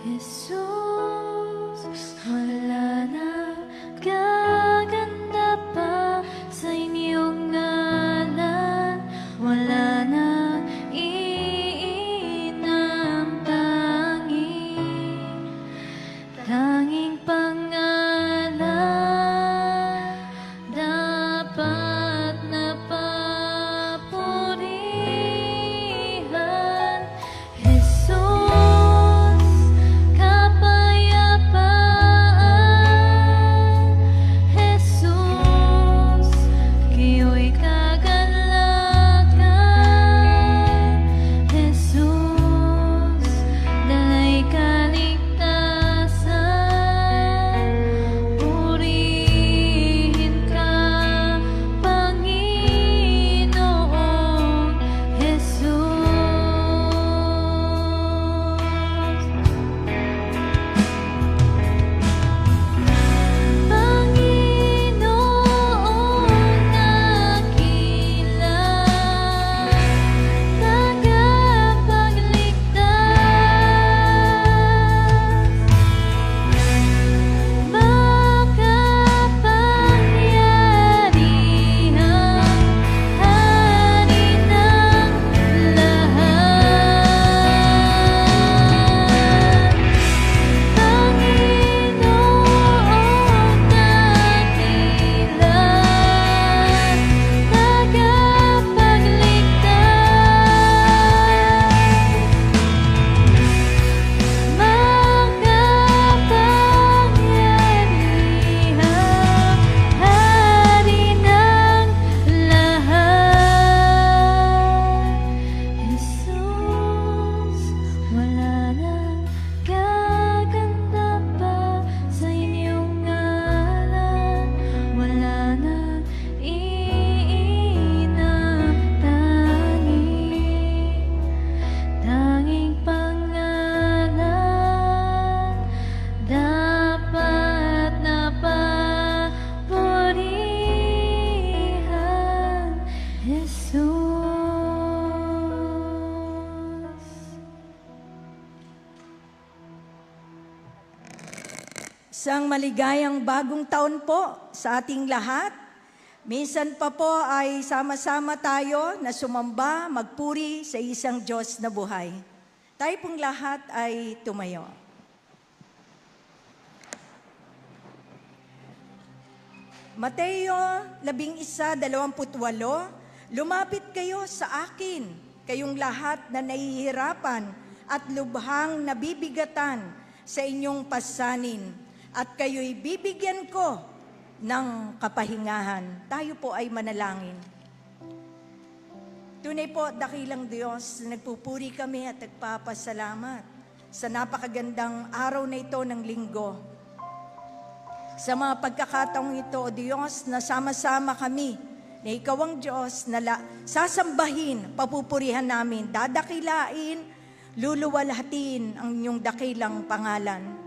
Jesus, wala na gaganda pa sa inyong ngalan, wala na iinang tanging pangalan dapat na papurihan. Jesus, kapayapaan. Jesus, kayo'y kagalakan. Jesus, dalay kaligtasan. Purihin ka, Panginoon Jesus. Panginoon dakila, tagapagligtas, makapangyarihang Hari ng lahat. Panginoon dakila, tagapagligtas, makapangyarihang Hari ng lahat. Jesus, wala nang gaganda pa sa inyong ngalan, wala nang iinang tanging pangalan dapat na papurihan. Jesus. Isang maligayang bagong taon po sa ating lahat. Minsan pa po ay sama-sama tayo na sumamba, magpuri sa isang Diyos na buhay. Tayo pong lahat ay tumayo. Mateo 11:28, lumapit kayo sa akin, kayong lahat na nahihirapan at lubhang nabibigatan sa inyong pasanin, at kayo'y bibigyan ko ng kapahingahan. Tayo po ay manalangin. Tunay po, dakilang Diyos, nagpupuri kami at nagpapasalamat sa napakagandang araw na ito ng linggo. Sa mga pagkakataong ito, O Diyos, na sama-sama kami, na Ikaw ang Diyos na sasambahin, papupurihan namin, dadakilain, luluwalhatin ang inyong dakilang pangalan.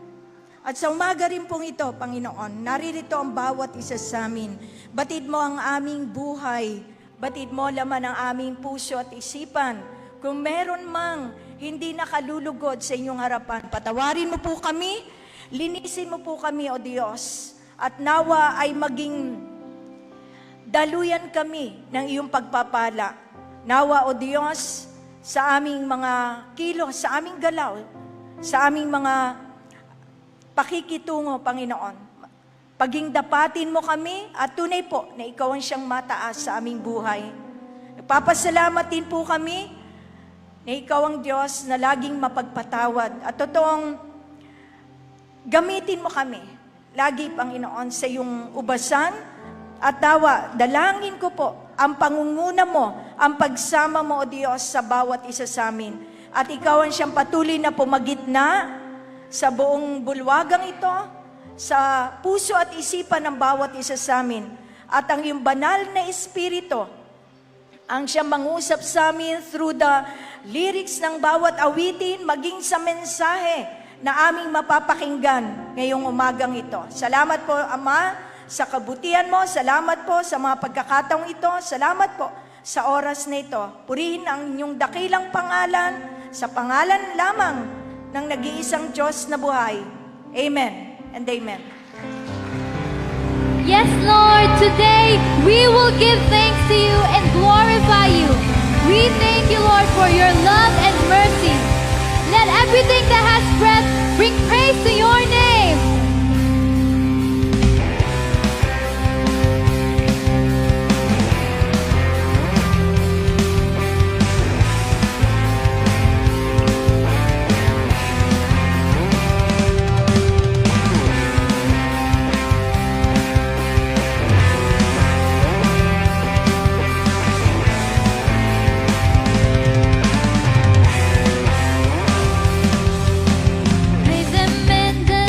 At sa umaga rin pong ito, Panginoon, naririto ang bawat isa sa amin. Batid mo ang aming buhay, batid mo laman ang aming puso at isipan. Kung meron mang hindi nakalulugod sa inyong harapan, patawarin mo po kami, linisin mo po kami, O Diyos, at nawa ay maging daluyan kami ng iyong pagpapala. Nawa, O Diyos, sa aming mga kilos, sa aming galaw, sa aming mga pakikitungo, Panginoon. Paging dapatin mo kami at tunay po na Ikaw ang siyang mataas sa aming buhay. Nagpapasalamat din po kami na Ikaw ang Diyos na laging mapagpatawad at totoong gamitin mo kami lagi, Panginoon, sa iyong ubasan at nawa, dalangin ko po ang pangunguna mo, ang pagsama mo, O Diyos, sa bawat isa sa amin. At Ikaw ang siyang patuloy na pumagitna sa buong bulwagang ito, sa puso at isipan ng bawat isa sa amin. At ang iyong banal na Espiritu, ang siyang mangusap sa amin through the lyrics ng bawat awitin, maging sa mensahe na aming mapapakinggan ngayong umagang ito. Salamat po, Ama, sa kabutihan mo. Salamat po sa mga pagkakataong ito. Salamat po sa oras na ito. Purihin ang inyong dakilang pangalan, sa pangalan lamang ng nag-iisang Diyos na buhay. Amen and amen. Yes, Lord, today we will give thanks to you and glorify you. We thank you, Lord, for your love and mercy. Let everything that has breath bring praise to your name. Praise Him in the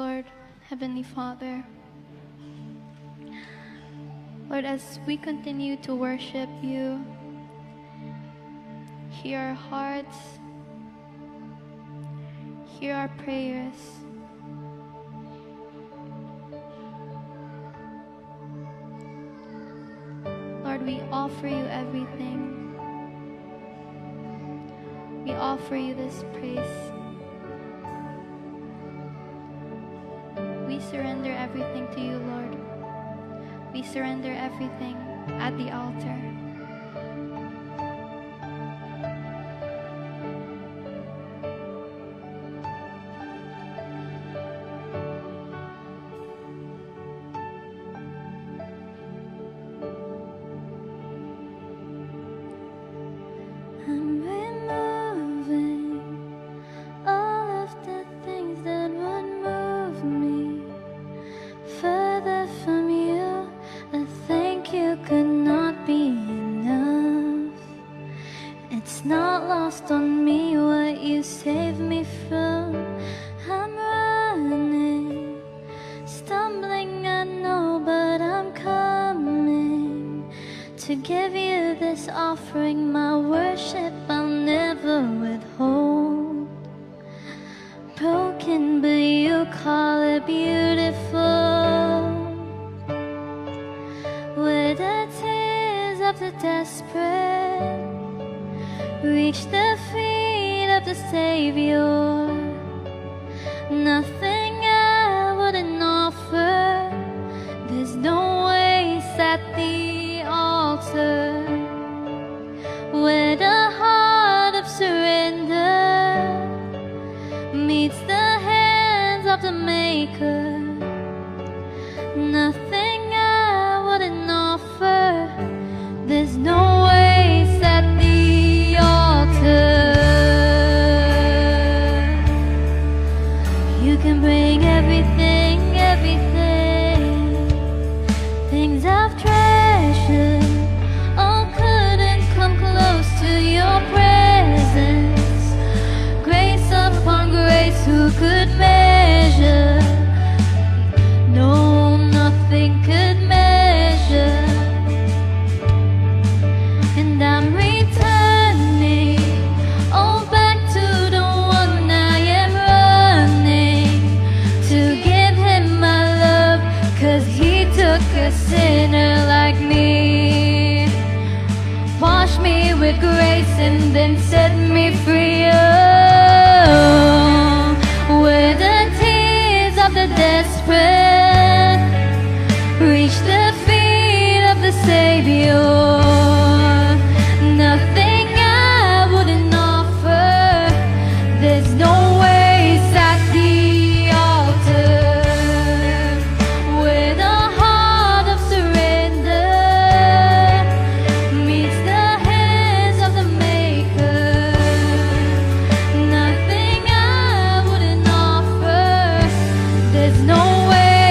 Lord, Heavenly Father. Lord, as we continue to worship you, hear our hearts, hear our prayers. Lord, we offer you everything. We offer you this praise. We surrender everything to you, Lord. We surrender everything at the altar. I'm removing all of the things that would move me further from you. I think you could not be enough. It's not lost on me what you saved me from. I'm running, stumbling, I know, but I'm coming to give you this offering, my worship I'll never withhold. Broken, but you call it beautiful. Where the tears of the desperate reach the feet of the Savior, nothing I wouldn't offer. There's no waste at the altar. Where the heart of surrender meets the hands of the Maker, nothing I wouldn't offer. There's no waste at the altar. You can bring everything, everything, things I've treasured. All couldn't come close to your presence. Grace upon grace, who could measure? No, nothing could measure. And I'm returning, all back to the one I am running, to give him my love, 'cause he took a sinner like me, washed me with grace and then set me free. Oh, where the tears of the desperate reach the feet of the Savior, nothing I wouldn't offer. There's no waste at the altar. Where the heart of surrender meets the hands of the Maker, nothing I wouldn't offer. There's no way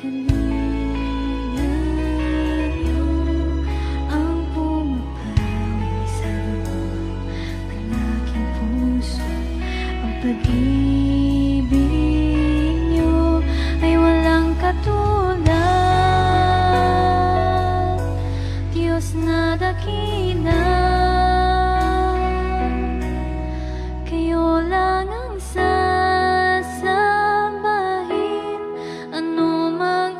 kalinga niyo ang pumapawid sa loob ng aking puso. Ang pag-ibig niyo ay walang katulad, Diyos na dakila. Kayo lang ang sasambahin, ano mang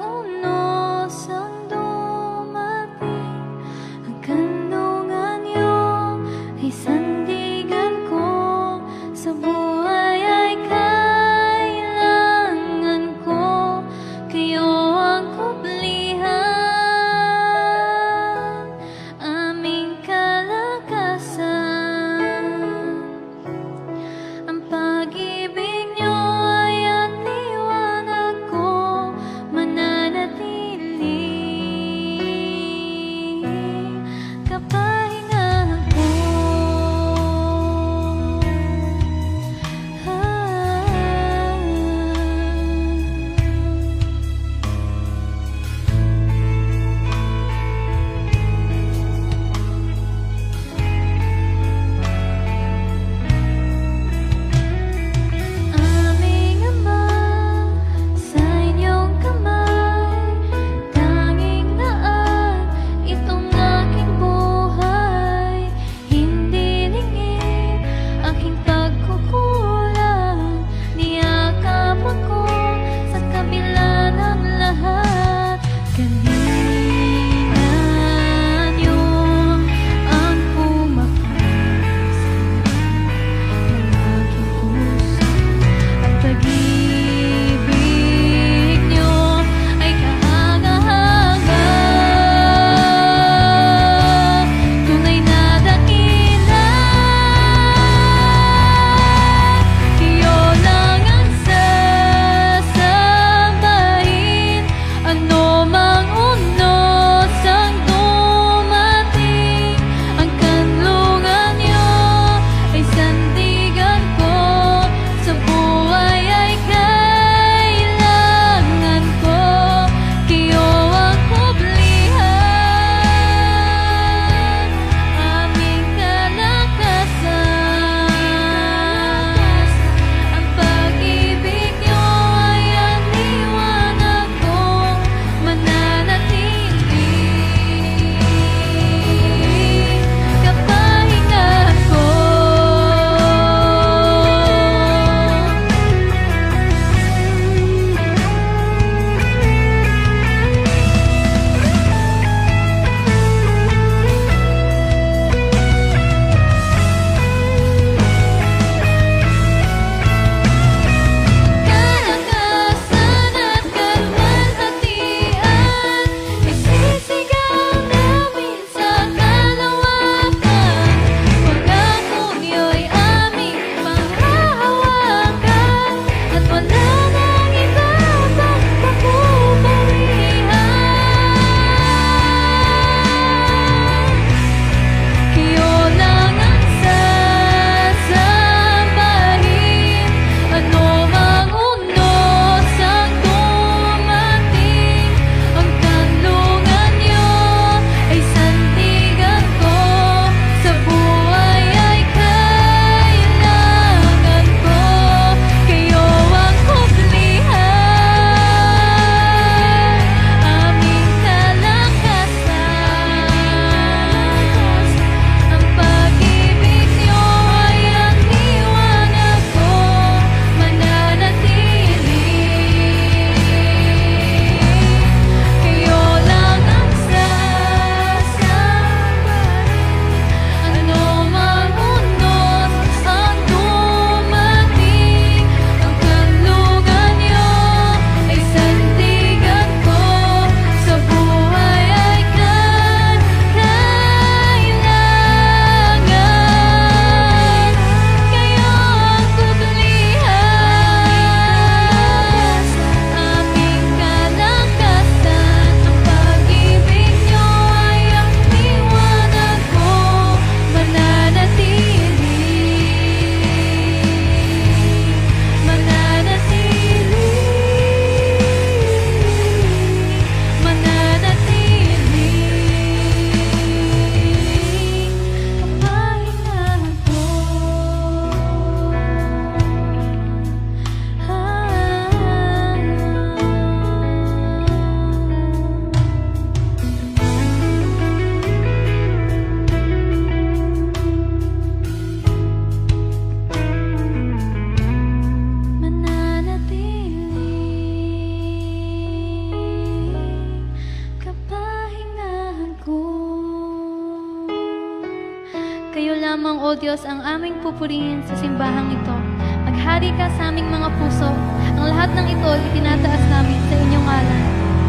lamang, O Diyos, ang aming pupurihin sa simbahang ito. Maghari ka sa aming mga puso. Ang lahat ng ito itinataas namin sa inyong ngalan.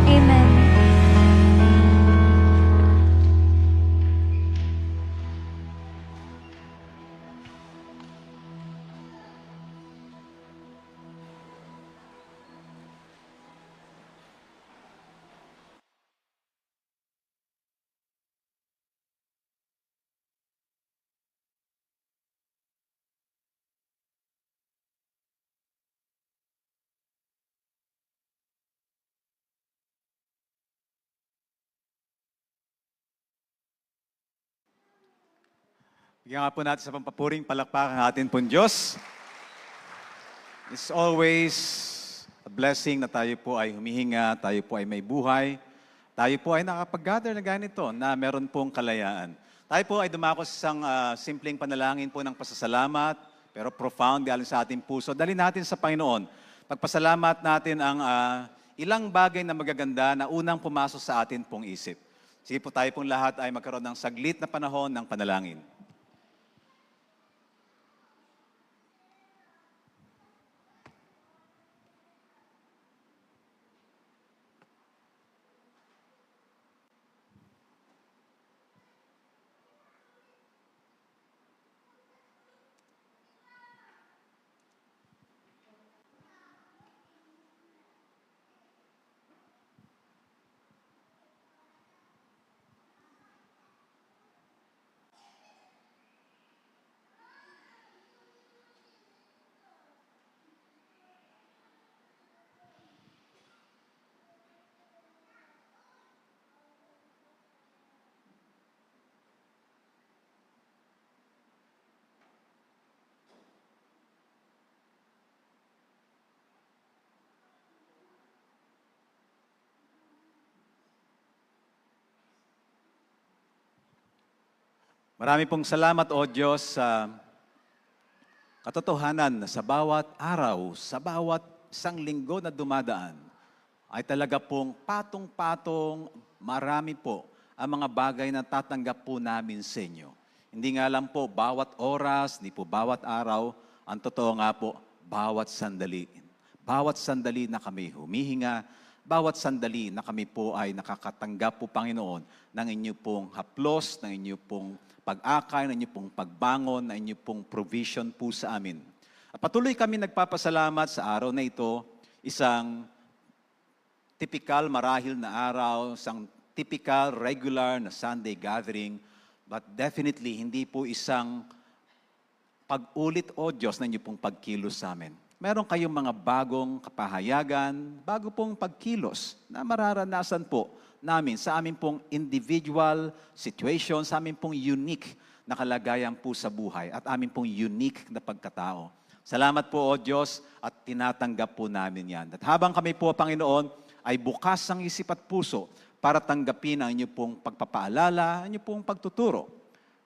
Amen. Bigyan nga po natin sa pampapuring palakpakan ng ating pong Diyos. It's always a blessing na tayo po ay humihinga, tayo po ay may buhay, tayo po ay nakapag-gather na ganito na meron pong kalayaan. Tayo po ay dumako sa isang simpleng panalangin po ng pasasalamat, pero profound galing sa ating puso. Dali natin sa Panginoon. Pagpasalamat natin ang ilang bagay na magaganda na unang pumasok sa atin pong isip. Sige po tayo pong lahat ay magkaroon ng saglit na panahon ng panalangin. Marami pong salamat, O Diyos, sa katotohanan na sa bawat araw, sa bawat isang linggo na dumadaan, ay talaga pong patong-patong marami po ang mga bagay na tatanggap po namin sa inyo. Hindi nga lang po bawat oras, hindi po bawat araw, ang totoo nga po, bawat sandali. Bawat sandali na kami humihinga, bawat sandali na kami po ay nakakatanggap po, Panginoon, ng inyo pong haplos, ng inyo pong pag-akay, ng inyo pong pagbangon, ng inyo pong provision po sa amin. At patuloy kami nagpapasalamat sa araw na ito, isang typical marahil na araw, isang typical regular na Sunday gathering, but definitely hindi po isang pag-ulit, O Diyos, na inyo pong pagkilos sa amin. Meron kayong mga bagong kapahayagan, bago pong pagkilos na mararanasan po namin sa amin pong individual situation, sa amin pong unique na kalagayan po sa buhay at amin pong unique na pagkatao. Salamat po, O Diyos, at tinatanggap po namin yan. At habang kami po, Panginoon, ay bukas ang isip at puso para tanggapin ang inyo pong pagpapaalala, ang inyo pong pagtuturo.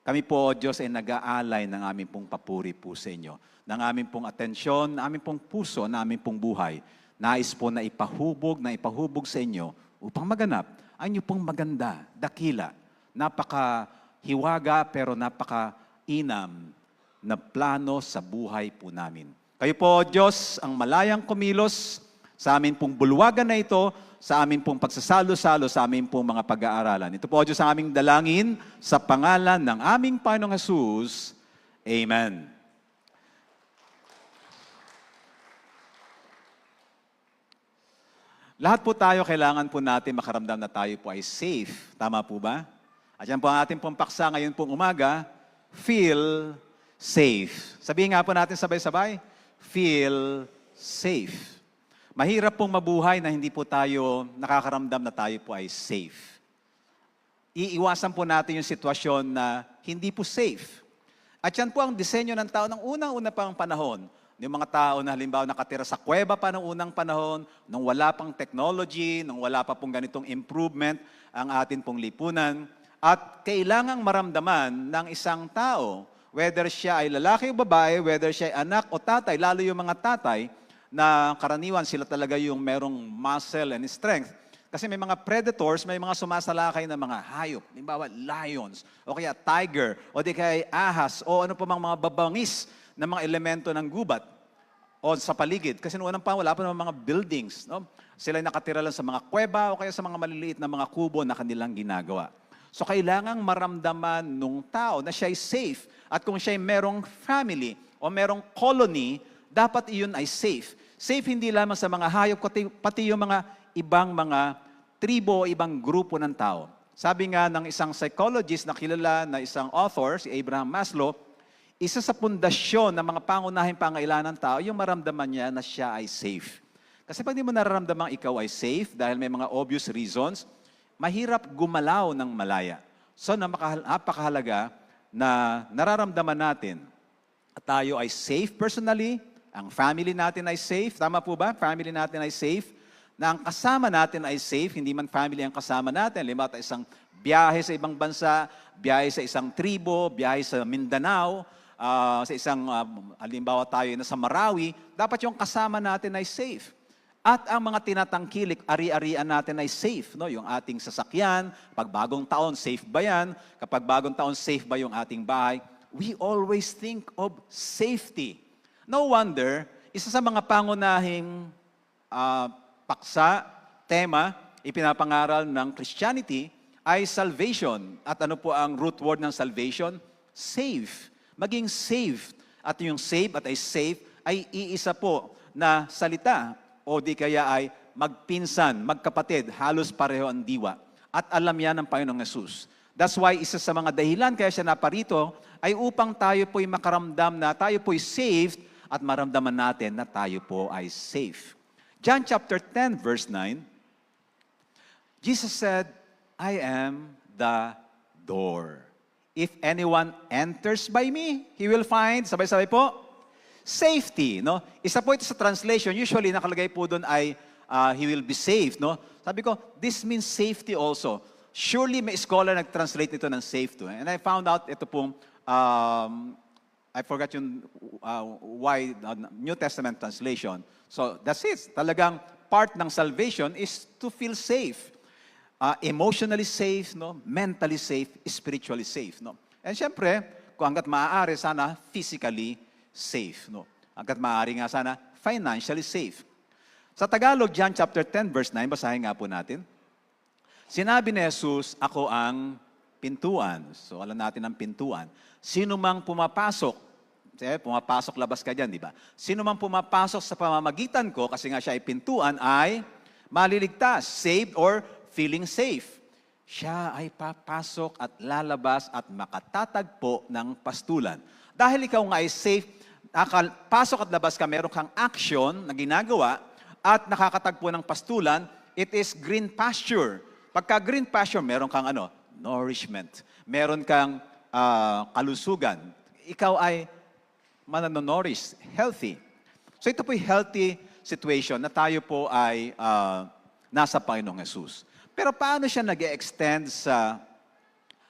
Kami po, O Diyos, ay nag-aalay ng aming pong papuri po sa inyo, ng aming pong atensyon, ng aming pong puso, ng aming pong buhay. Nais po na ipahubog sa inyo upang maganap ang inyo pong maganda, dakila, napaka-hiwaga pero napaka-inam na plano sa buhay po namin. Kayo po, Diyos, ang malayang kumilos sa amin pong bulwagan na ito, sa amin pong pagsasalo-salo, sa amin pong mga pag-aaralan. Ito po, Diyos, ang aming dalangin sa pangalan ng aming Panginoong Jesus. Amen. Lahat po tayo, kailangan po natin makaramdam na tayo po ay safe. Tama po ba? At yan po ang ating pong paksa ngayon pong umaga, feel safe. Sabihin nga po natin sabay-sabay, feel safe. Mahirap pong mabuhay na hindi po tayo nakakaramdam na tayo po ay safe. Iiwasan po natin yung sitwasyon na hindi po safe. At yan po ang disenyo ng tao ng unang-una pang panahon. Yung mga tao na halimbawa nakatira sa kuweba pa noong unang panahon, nung wala pang technology, nung wala pa pong ganitong improvement ang atin pong lipunan. At kailangang maramdaman ng isang tao, whether siya ay lalaki o babae, whether siya ay anak o tatay, lalo yung mga tatay, na karaniwan sila talaga yung merong muscle and strength. Kasi may mga predators, may mga sumasalakay na mga hayop. Halimbawa, lions, o kaya tiger, o di kaya ahas, o ano pa mga babangis na mga elemento ng gubat o sa paligid. Kasi noong unang pa, wala pa naman mga buildings. No? Sila nakatira lang sa mga kuweba o kaya sa mga maliliit na mga kubo na kanilang ginagawa. So kailangang maramdaman nung tao na siya ay safe. At kung siya ay merong family o merong colony, dapat iyon ay safe. Safe hindi lamang sa mga hayop, pati yung mga ibang mga tribo o ibang grupo ng tao. Sabi nga ng isang psychologist na kilala na isang author, si Abraham Maslow, isa sa pundasyon ng mga pangunahing pangailangan ng tao, yung maramdaman niya na siya ay safe. Kasi pag di mo nararamdaman ikaw ay safe dahil may mga obvious reasons, mahirap gumalaw ng malaya. So napakahalaga na nararamdaman natin at tayo ay safe personally, ang family natin ay safe, tama po ba? Family natin ay safe, na ang kasama natin ay safe, hindi man family ang kasama natin. Halimbawa, isang biyahe sa ibang bansa, biyahe sa isang tribo, biyahe sa Mindanao, sa isang, halimbawa tayo na sa Marawi, dapat yung kasama natin ay safe. At ang mga tinatangkilik, ari-arian natin ay safe. No? Yung ating sasakyan, pag bagong taon, safe ba yan? Kapag bagong taon, safe ba yung ating bahay? We always think of safety. No wonder, isa sa mga pangunahing paksa, tema, ipinapangaral ng Christianity ay salvation. At ano po ang root word ng salvation? Save. Maging saved. At yung save at ay safe ay iisa po na salita. O di kaya ay magpinsan, magkapatid, halos pareho ang diwa. At alam yan ng Panginoong Yesus. That's why isa sa mga dahilan kaya siya naparito ay upang tayo po'y makaramdam na tayo po'y saved at maramdaman natin na tayo po ay safe. John chapter 10 verse 9, Jesus said, I am the door. If anyone enters by me, he will find, sabay-sabay po, safety, no? Isa po ito sa translation. Usually, nakalagay po doon ay he will be safe, no? Sabi ko, this means safety also. Surely, may scholar nag-translate ito ng safe to. And I found out, ito pong, I forgot yung why New Testament translation. So, that's it. Talagang part ng salvation is to feel safe. Emotionally safe, no? Mentally safe, spiritually safe, no? And syempre, kung hanggat maaari, sana physically safe, no? Hanggat maaari nga sana, financially safe. Sa Tagalog, John chapter 10, verse 9, basahin nga po natin. Sinabi ni Jesus, ako ang pintuan. So, alam natin ang pintuan. Sino mang pumapasok, pumapasok, labas ka dyan, di ba? Sino mang pumapasok sa pamamagitan ko, kasi nga siya ay pintuan, ay maliligtas, saved or feeling safe. Siya ay papasok at lalabas at makatatagpo ng pastulan. Dahil ikaw nga ay safe, pasok at labas ka, meron kang action na ginagawa at nakakatagpo ng pastulan, it is green pasture. Pagka green pasture, meron kang nourishment. Meron kang kalusugan. Ikaw ay mananonorish, healthy. So ito po'y healthy situation na tayo po ay nasa Panginoong Yesus. Pero paano siya nag-extend sa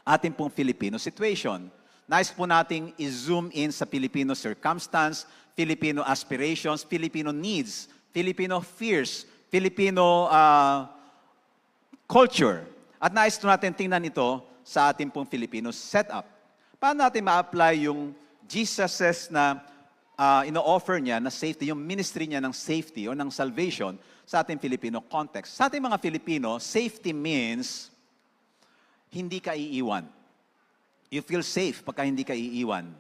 ating pong Filipino situation? Nais po nating i-zoom in sa Filipino circumstance, Filipino aspirations, Filipino needs, Filipino fears, Filipino culture. At nais po natin tingnan ito sa ating pong Filipino setup. Paano natin ma-apply yung Jesus' na ino-offer niya na safety, yung ministry niya ng safety o ng salvation sa ating Filipino context. Sa ating mga Filipino, safety means hindi ka iiwan. You feel safe pagka hindi ka iiwan.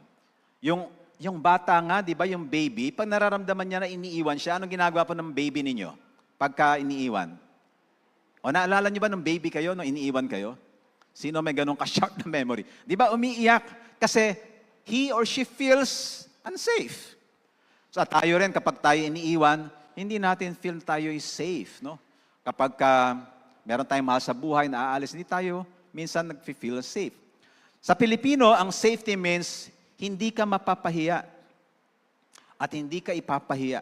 Yung bata nga, di ba, yung baby, pag nararamdaman niya na iniiwan siya, anong ginagawa po ng baby ninyo pagka iniiwan? O naalala niyo ba nung baby kayo, nung iniiwan kayo? Sino may ganun ka-sharp na memory? Di ba, umiiyak kasi he or she feels unsafe. So tayo rin, kapag tayo iniiwan, hindi natin feel tayo is safe, no? Kapag meron tayong mahal sa buhay na aalis, hindi tayo minsan nag-feel safe. Sa Pilipino, ang safety means hindi ka mapapahiya at hindi ka ipapahiya.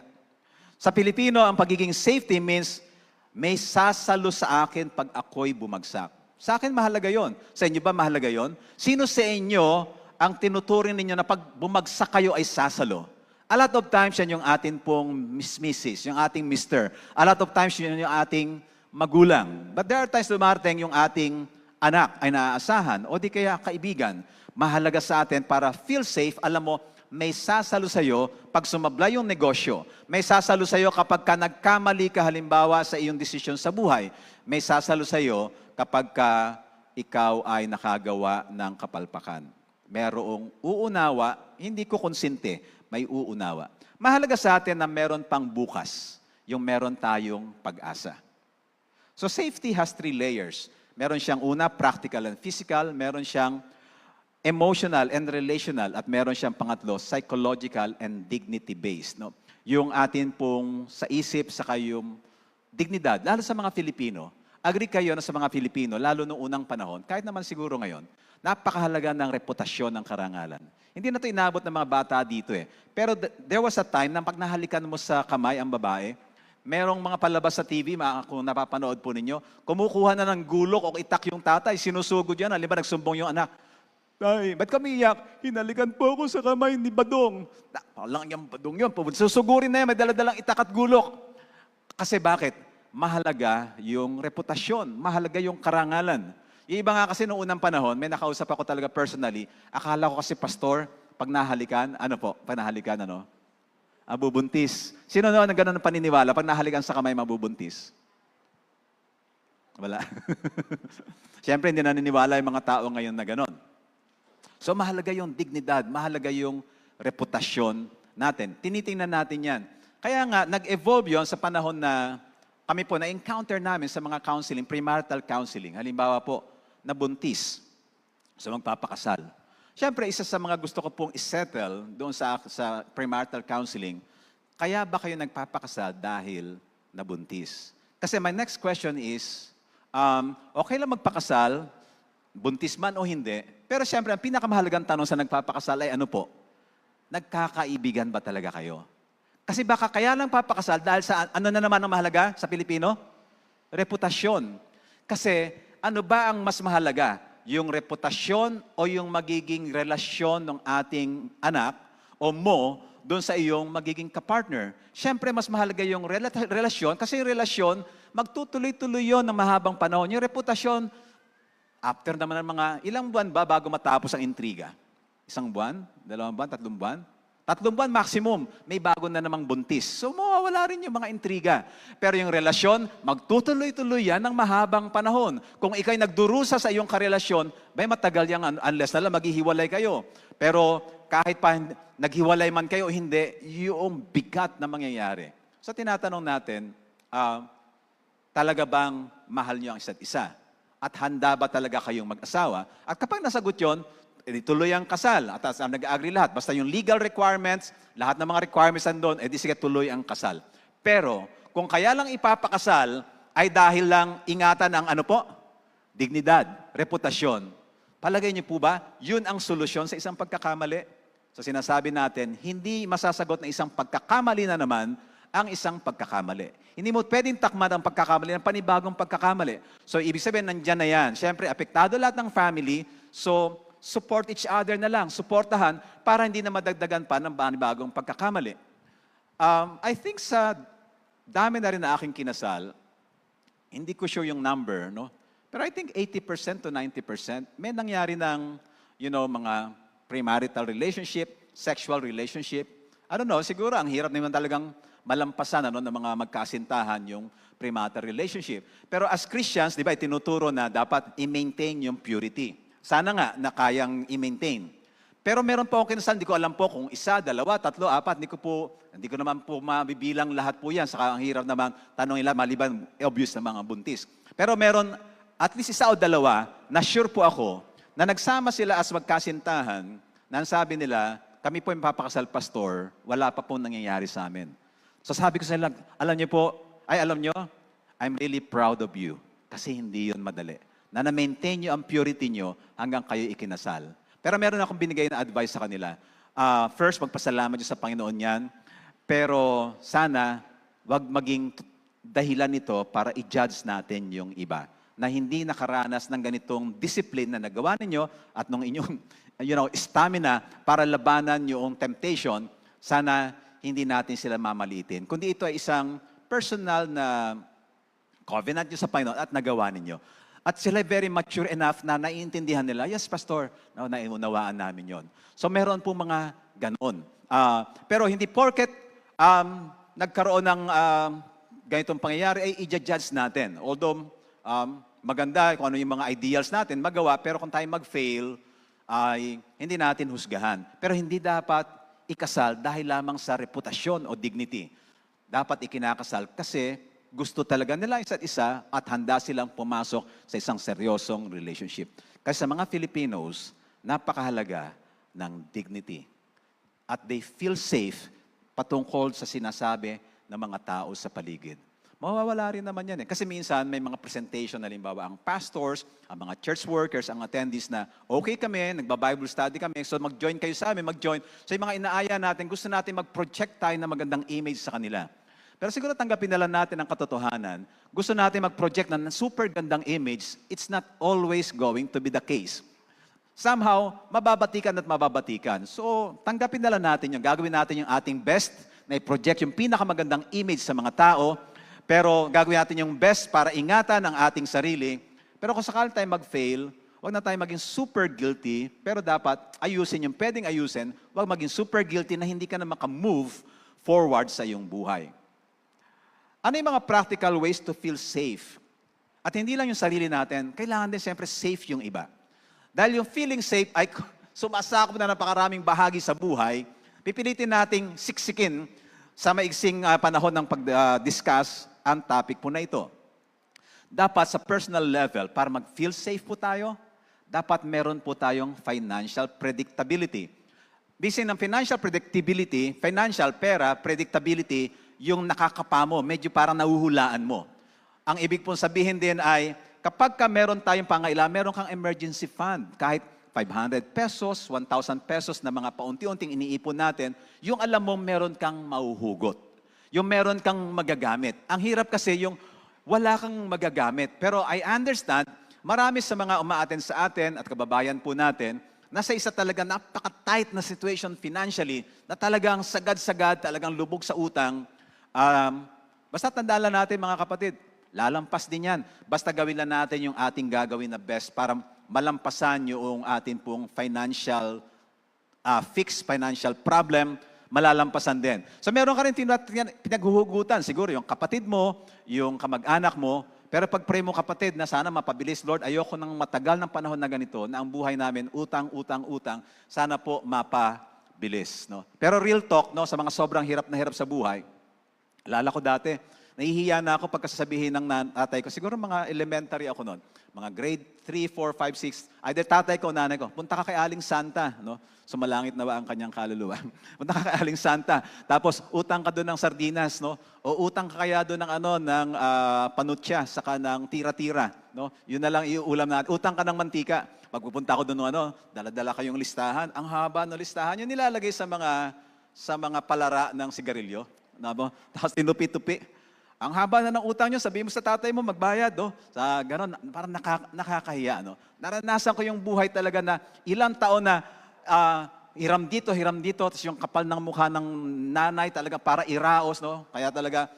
Sa Pilipino, ang pagiging safety means may sasalo sa akin pag ako'y bumagsak. Sa akin, mahalaga yon. Sa inyo ba mahalaga yon? Sino sa inyo ang tinuturing ninyo na pag bumagsak kayo ay sasalo? A lot of times, yan yung ating pong Mrs., yung ating Mr. A lot of times, yun yung ating magulang. But there are times dumarating yung ating anak ay naaasahan o di kaya kaibigan. Mahalaga sa atin para feel safe, alam mo, may sasalo sa'yo pag sumablay yung negosyo. May sasalo sa'yo kapag ka nagkamali ka halimbawa sa iyong desisyon sa buhay. May sasalo sa'yo kapag ka ikaw ay nakagawa ng kapalpakan. Merong uunawa, hindi ko konsinte, may uunawa. Mahalaga sa atin na meron pang bukas, yung meron tayong pag-asa. So safety has 3 layers. Meron siyang una, practical and physical. Meron siyang emotional and relational. At meron siyang pangatlo, psychological and dignity-based. No? Yung atin pong sa isip, saka yung dignidad. Lalo sa mga Filipino. Agree kayo na sa mga Filipino, lalo noong unang panahon, kahit naman siguro ngayon, napakahalaga ng reputasyon ng karangalan. Hindi na ito inabot ng mga bata dito eh. Pero there was a time na pag nahalikan mo sa kamay ang babae, merong mga palabas sa TV, kung napapanood po ninyo, kumukuha na ng gulok o itak yung tatay, sinusugod yan, halimbawa nagsumbong yung anak. Tay, ba't kami iyak? Hinalikan po ako sa kamay ni Badong. Walang yung Badong yun. Susugurin na yan, may daladalang itak at gulok. Kasi bakit? Mahalaga yung reputasyon, mahalaga yung karangalan. Yung iba nga kasi noong unang panahon, may nakausap ako talaga personally, akala ko kasi pastor, pag nahalikan, pag nahalikan, mabubuntis. Sino noon ang gano'n ng paniniwala, pag nahalikan sa kamay, mabubuntis? Wala. Siyempre, hindi naniniwala yung mga tao ngayon na gano'n. So, mahalaga yung dignidad, mahalaga yung reputasyon natin. Tinitingnan natin yan. Kaya nga, nag-evolve yon sa panahon na kami po na-encounter namin sa mga counseling, premarital counseling. Halimbawa po, nabuntis sa magpapakasal. Siyempre, isa sa mga gusto ko pong isettle doon sa premarital counseling, kaya ba kayo nagpapakasal dahil nabuntis? Kasi my next question is, okay lang magpakasal, buntis man o hindi, pero siyempre, ang pinakamahalagang tanong sa nagpapakasal ay ano po? Nagkakaibigan ba talaga kayo? Kasi baka kaya lang papakasal dahil sa ano na naman ang mahalaga sa Pilipino? Reputasyon. Kasi ano ba ang mas mahalaga? Yung reputasyon o yung magiging relasyon ng ating anak o mo doon sa iyong magiging kapartner? Siyempre, mas mahalaga yung relasyon kasi yung relasyon, magtutuloy-tuloy yun ng mahabang panahon. Yung reputasyon, after naman ng mga ilang buwan ba bago matapos ang intriga? 1 buwan? 2 buwan? 3 buwan? 3 buwan maximum, may bago na namang buntis. So mawawala rin yung mga intriga. Pero yung relasyon, magtutuloy-tuloy yan ng mahabang panahon. Kung ikay nagdurusa sa iyong karelasyon, may matagal yan unless na lang maghihiwalay kayo. Pero kahit pa naghiwalay man kayo o hindi, yung bigat na mangyayari. So tinatanong natin, talaga bang mahal niyo ang isa't isa? At handa ba talaga kayong mag-asawa? At kapag nasagot yon, tuloy ang kasal. At nag-agree lahat. Basta yung legal requirements, lahat ng mga requirements nandun, sige tuloy ang kasal. Pero, kung kaya lang ipapakasal, ay dahil lang ingatan ang dignidad, reputasyon. Palagay niyo po ba, yun ang solusyon sa isang pagkakamali? So sinasabi natin, hindi masasagot na isang pagkakamali na naman ang isang pagkakamali. Hindi mo pwedeng takman ang pagkakamali ng panibagong pagkakamali. So ibig sabihin, nandyan na yan. Siyempre, apektado lahat ng family. So, support each other na lang, suportahan para hindi na madagdagan pa ng bagong pagkakamali. I think sa dami na rin na aking kinasal, hindi ko sure yung number, no? Pero I think 80% to 90% may nangyari ng, mga premarital relationship, sexual relationship. I don't know, siguro ang hirap naman talagang malampasan ng mga magkasintahan yung premarital relationship. Pero as Christians, di ba, itinuturo na dapat i-maintain yung purity. Sana nga na kayang i-maintain. Pero meron po akong kinasal, hindi ko alam po kung 1, 2, 3, 4, hindi ko naman po mabibilang lahat po yan. Saka ang hirap naman tanong nila, maliban obvious na mga buntis. Pero meron at least 1 o 2 na sure po ako na nagsama sila as magkasintahan na sabi nila, kami po yung papakasal pastor, wala pa po nangyayari sa amin. So sabi ko sa nila, alam nyo, I'm really proud of you. Kasi hindi yun madali. Na na-maintain nyo ang purity nyo hanggang kayo ikinasal. Pero meron akong binigay na advice sa kanila. First, magpasalamat nyo sa Panginoon yan. Pero sana, wag maging dahilan nito para i-judge natin yung iba. Na hindi nakaranas ng ganitong discipline na nagawa ninyo at nung inyong stamina para labanan yung temptation, sana hindi natin sila mamalitin. Kundi ito ay isang personal na covenant nyo sa Panginoon at nagawa ninyo. At sila very mature enough na naiintindihan nila, yes, Pastor, no, naiunawaan namin yon. So meron po mga ganon. Pero hindi porket nagkaroon ng ganitong pangyayari, ay i-judge natin. Although maganda kung ano yung mga ideals natin, magawa, pero kung tayo mag-fail, ay hindi natin husgahan. Pero hindi dapat ikasal dahil lamang sa reputasyon o dignity. Dapat ikinakasal kasi gusto talaga nila isa't isa at handa silang pumasok sa isang seryosong relationship. Kasi sa mga Filipinos, napakahalaga ng dignity. At they feel safe patungkol sa sinasabi ng mga tao sa paligid. Mawawala rin naman yan eh. Kasi minsan may mga presentation, halimbawa ang pastors, ang mga church workers, ang attendees na okay kami, nagba-Bible study kami, so mag-join kayo sa amin, mag-join. So yung mga inaaya natin, gusto natin mag-project tayo ng magandang image sa kanila. Pero siguro tanggapin na lang natin ang katotohanan. Gusto natin mag-project ng super gandang image, it's not always going to be the case. Somehow, mababatikan at mababatikan. So, tanggapin na lang natin yung gagawin natin yung ating best na i-project yung pinakamagandang image sa mga tao, pero gagawin natin yung best para ingatan ang ating sarili. Pero kung sakali tayo mag-fail, huwag na tayo maging super guilty, pero dapat ayusin yung pwedeng ayusin, huwag maging super guilty na hindi ka na makamove forward sa iyong buhay. Ano yung mga practical ways to feel safe? At hindi lang yung sarili natin, kailangan din siyempre safe yung iba. Dahil yung feeling safe ay sumasakop na napakaraming bahagi sa buhay, pipilitin nating siksikin sa maigsing panahon ng pag-discuss ang topic po na ito. Dapat sa personal level, para mag-feel safe po tayo, dapat meron po tayong financial predictability. Bisin ng financial predictability, financial, pera, predictability, yung nakakapamo, medyo parang nahuhulaan mo. Ang ibig pong sabihin din ay, kapag ka meron tayong pangailangan, meron kang emergency fund, kahit 500 pesos, 1,000 pesos na mga paunti-unting iniipon natin, yung alam mo meron kang mauhugot. Yung meron kang magagamit. Ang hirap kasi yung wala kang magagamit. Pero I understand, marami sa mga umaaten sa atin at kababayan po natin, nasa isa talaga napaka-tight na situation financially, na talagang sagad-sagad, talagang lubog sa utang. Basta tandaan lang natin mga kapatid, lalampas din yan. Basta gawin lang natin yung ating gagawin na best para malampasan yung ating pong financial, fixed financial problem, malalampasan din. So meron ka rin pinaghuhugutan, siguro yung kapatid mo, yung kamag-anak mo, pero pag pray mo kapatid na sana mapabilis, Lord, ayoko ng matagal ng panahon na ganito, na ang buhay namin utang, sana po mapabilis. No? Pero real talk, no, sa mga sobrang hirap na hirap sa buhay, alala ko dati, nahihiya na ako pagkasasabihin ng tatay ko. Siguro mga elementary ako noon. Mga grade 3, 4, 5, 6. Either tatay ko o nanay ko, punta ka kay Aling Santa. No? Sumalangit na ba ang kanyang kaluluwa? Punta ka kay Aling Santa. Tapos utang ka doon ng sardinas. No? O utang ka kaya doon ng panutya, saka ng tira-tira. No? Yun na lang iuulam natin. Utang ka ng mantika. Pagpupunta ko doon, dala-dala kayong listahan. Ang haba ng listahan. Yung nilalagay sa mga palara ng sigarilyo. Tapos tinupi-tupi. Ang haba na ng utang nyo, sabihin mo sa tatay mo, magbayad. Sa ganon, parang nakakahiya. No? Naranasan ko yung buhay talaga na ilang taon na hiram dito, tapos yung kapal ng mukha ng nanay talaga para iraos. No? Kaya talaga,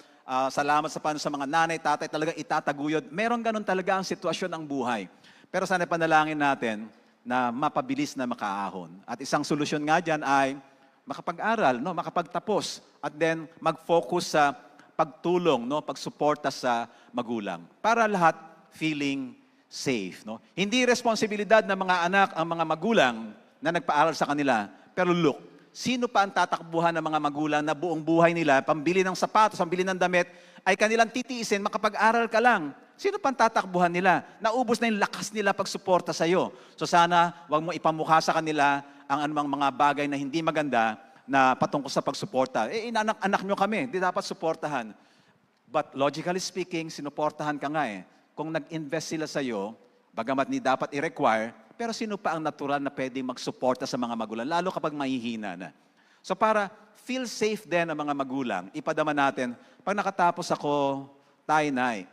salamat sa paano sa mga nanay, tatay, talaga itataguyod. Meron ganon talaga ang sitwasyon ng buhay. Pero sana panalangin natin na mapabilis na makaahon. At isang solusyon nga dyan ay makapag-aral, no? Makapagtapos, at then mag-focus sa pagtulong, no? Pagsuporta sa magulang. Para lahat feeling safe. No? Hindi responsibilidad ng mga anak ang mga magulang na nagpaaral sa kanila. Pero look, sino pa ang tatakbuhan ng mga magulang na buong buhay nila, pambili ng sapatos, pambili ng damit, ay kanilang titiisin, makapag-aral ka lang. Sino pang tatakbuhan nila? Naubos na yung lakas nila pagsuporta sa iyo. So sana, wag mo ipamukha sa kanila ang anumang mga bagay na hindi maganda na patungkol sa pagsuporta. Inanak-anak nyo kami, di dapat suportahan. But logically speaking, sinuportahan ka nga eh. Kung nag-invest sila sa iyo, bagamat ni dapat i-require, pero sino pa ang natural na pwedeng magsuporta sa mga magulang, lalo kapag mahihina na. So para feel safe din ang mga magulang, ipadama natin, pag nakatapos ako, tay-nay,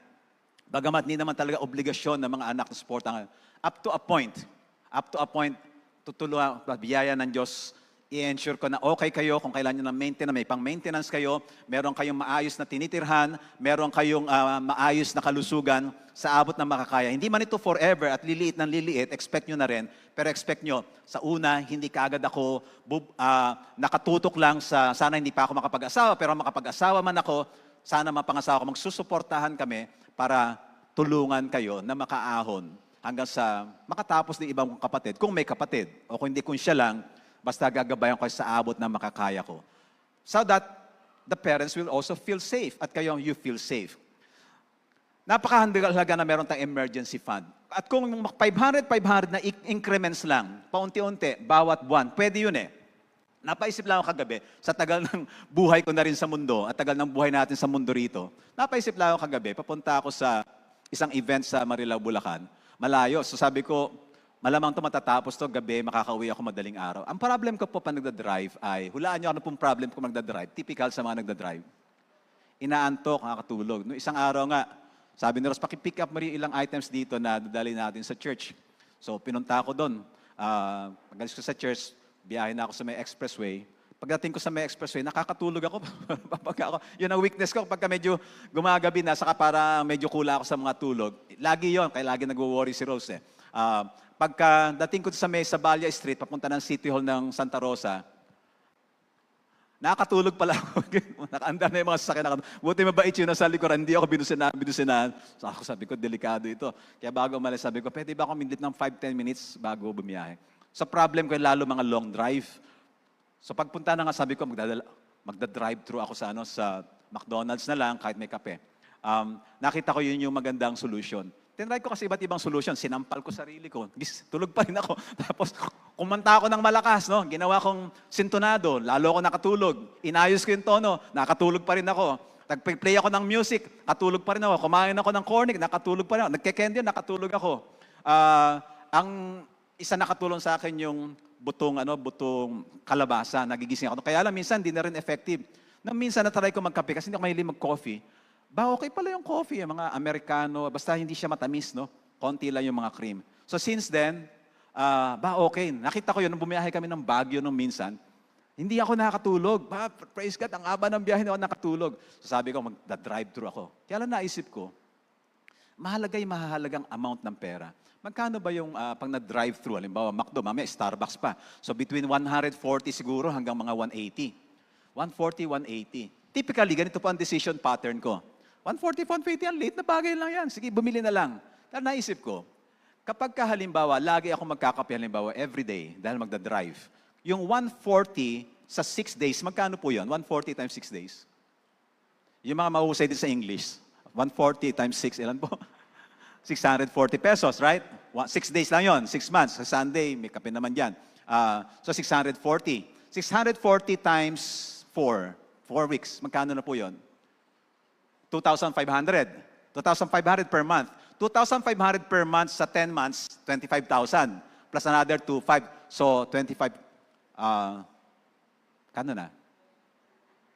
bagamat hindi naman talaga obligasyon ng mga anak na suportahan, up to a point, tutulungan, biyaya ng Diyos, i-ensure ko na okay kayo kung kailan nyo ng maintenance, may pang-maintenance kayo, meron kayong maayos na tinitirhan, meron kayong maayos na kalusugan sa abot na makakaya. Hindi man ito forever at liliit ng liliit, expect nyo na rin, pero expect nyo, sa una, hindi kaagad ako nakatutok lang sa sana hindi pa ako makapag-asawa, pero makapag-asawa man ako, sana mapangasawa ko, magsusuportahan kami para tulungan kayo na makaahon hanggang sa makatapos ng ibang kapatid, kung may kapatid, o kung hindi kung siya lang, basta gagabayan ko sa abot na makakaya ko. So that the parents will also feel safe at kayo you feel safe. Napakahalaga na meron tayong emergency fund. At kung 500 na increments lang, paunti-unti, bawat buwan, pwede yun eh. Napaisip lang ako kagabi, sa tagal ng buhay ko na rin sa mundo, at tagal ng buhay natin sa mundo rito, napaisip lang ako kagabi, papunta ako sa isang event sa Marilao, Bulacan. Malayo. So sabi ko, malamang ito matatapos to gabi, makakauwi ako madaling araw. Ang problem ko po pa nagdadrive ay, hulaan nyo ano pong problem ko magdadrive, typical sa mga nagdadrive. Inaantok, nakakatulog. No, isang araw nga, sabi ni Ross, pakipick up mo rin ilang items dito na dadali natin sa church. So pinunta ako doon. Pagalis ko sa church, biyahe na ako sa may expressway. Pagdating ko sa may expressway, nakakatulog ako. Yun ang weakness ko pagka medyo gumagabi na, saka para medyo kula ako sa mga tulog. Lagi yon, kaya lagi nagwo-worry si Rose eh. Pagka dating ko sa may Sabalia Street, papunta ng City Hall ng Santa Rosa, nakakatulog pala ako. Nakaandar na yung mga sasakyan. Buti mabait yun nasa likuran. Hindi ako binusinahan. So ako sabi ko, delikado ito. Kaya bago umalis, sabi ko, pwede ba ako mindit ng 5-10 minutes bago bumiyahe? So problem ko lalo mga long drive. So pagpunta na nga, sabi ko, magda-drive-thru ako sa McDonald's na lang, kahit may kape. Nakita ko yun yung magandang solution. Tinry ko kasi iba't ibang solution. Sinampal ko sarili ko. Tulog pa rin ako. Tapos, kumanta ako ng malakas. No? Ginawa kong sintonado. Lalo ako nakatulog. Inayos ko yung tono. Nakatulog pa rin ako. Nag-play ako ng music. Katulog pa rin ako. Kumain ako ng cornic. Nakatulog pa rin ako. Nagke-candy. Nakatulog ako. Ang isa nakatulong sa akin yung butong kalabasa. Nagigising ako. Kaya lang minsan, hindi na rin effective. Nang minsan natry ko magkape kasi hindi ako mahilig mag-coffee. Okay pala yung coffee, mga Americano, basta hindi siya matamis, no? Konti lang yung mga cream. So since then, okay. Nakita ko yun, nung bumiyahe kami ng Baguio nung minsan, hindi ako nakatulog. Praise God, ang aba ng biyahe, hindi ako nakatulog. So sabi ko, magda-drive-thru ako. Kaya lang naisip ko, mahalagang amount ng pera. Magkano ba yung pag na-drive-thru? Halimbawa, McDo, mamaya Starbucks pa. So between 140 siguro hanggang mga 180. 140, 180. Typically, ganito po ang decision pattern ko. 140, 150, ang late na bagay lang yan. Sige, bumili na lang. Kaya naisip ko, kapag halimbawa, lagi ako magkakape, halimbawa, everyday, dahil magda-drive, yung 140 sa 6 days, magkano po yun? 140 times 6 days. Yung mga mahusay din sa English, 140 times 6, ilan po? 640 pesos, right? 6 days lang yon, 6 months. Sa Sunday, may kape naman dyan. So 640. 640 times 4 weeks, magkano na po yun? 2,500. 2,500 per month. 2,500 per month sa 10 months, 25,000. Plus another 2,500. So, 25, kano na?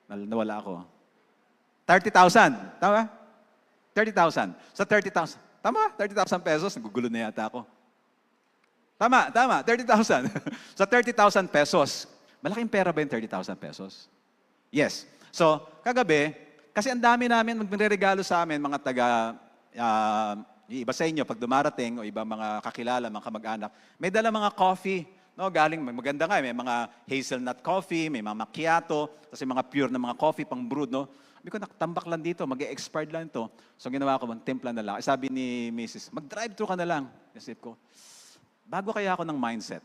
Nawala ako. 30,000. Tama? 30,000. Sa 30,000. Tama? 30,000 pesos. Nagugulo na yata ako. Tama. 30,000. Sa 30,000 pesos. Malaking pera ba yung 30,000 pesos? Yes. So, kagabi, kasi ang dami namin magre-regalo sa amin, mga iba sa inyo, pag dumarating, o iba mga kakilala, mga kamag-anak, may dala mga coffee, no? Galing, maganda nga, may mga hazelnut coffee, may mga macchiato, tapos may mga pure na mga coffee, pang brewed, no? Sabi ko, nakatambak lang dito, mag-expired lang ito. So, ginawa ko, timpla na lang. Sabi ni Mrs., mag-drive-thru ka na lang. Isip ko, bago kaya ako ng mindset,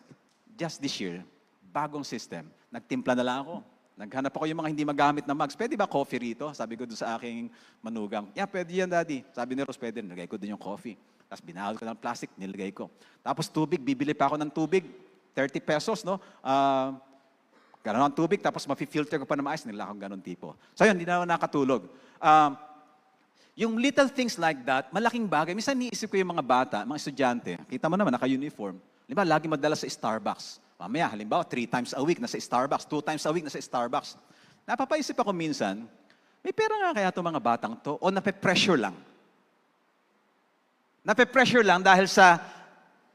just this year, bagong system, nagtimpla na lang ako. Naghanap ako yung mga hindi magamit na mugs. Pwede ba coffee rito? Sabi ko doon sa aking manugang. Yeah, pwede yan, Daddy. Sabi ni Rose, pwede. Nilagay ko din yung coffee. Tapos binahal ko ng plastic, nilagay ko. Tapos tubig, bibili pa ako ng tubig. 30 pesos, no? Ganon ang tubig, tapos mafi-filter ko pa na maayos. Nila akong ganon tipo. So yun, hindi na ako nakatulog. Yung little things like that, malaking bagay. Minsan niisip ko yung mga bata, mga estudyante. Kita mo naman, naka-uniform. Di ba, lagi madala sa Starbucks. Mamaya, halimbawa, 3 times a week nasa Starbucks, 2 times a week nasa Starbucks. Napapaisip ako minsan, may pera nga kaya itong mga batang to o nape-pressure lang? Nape-pressure lang dahil sa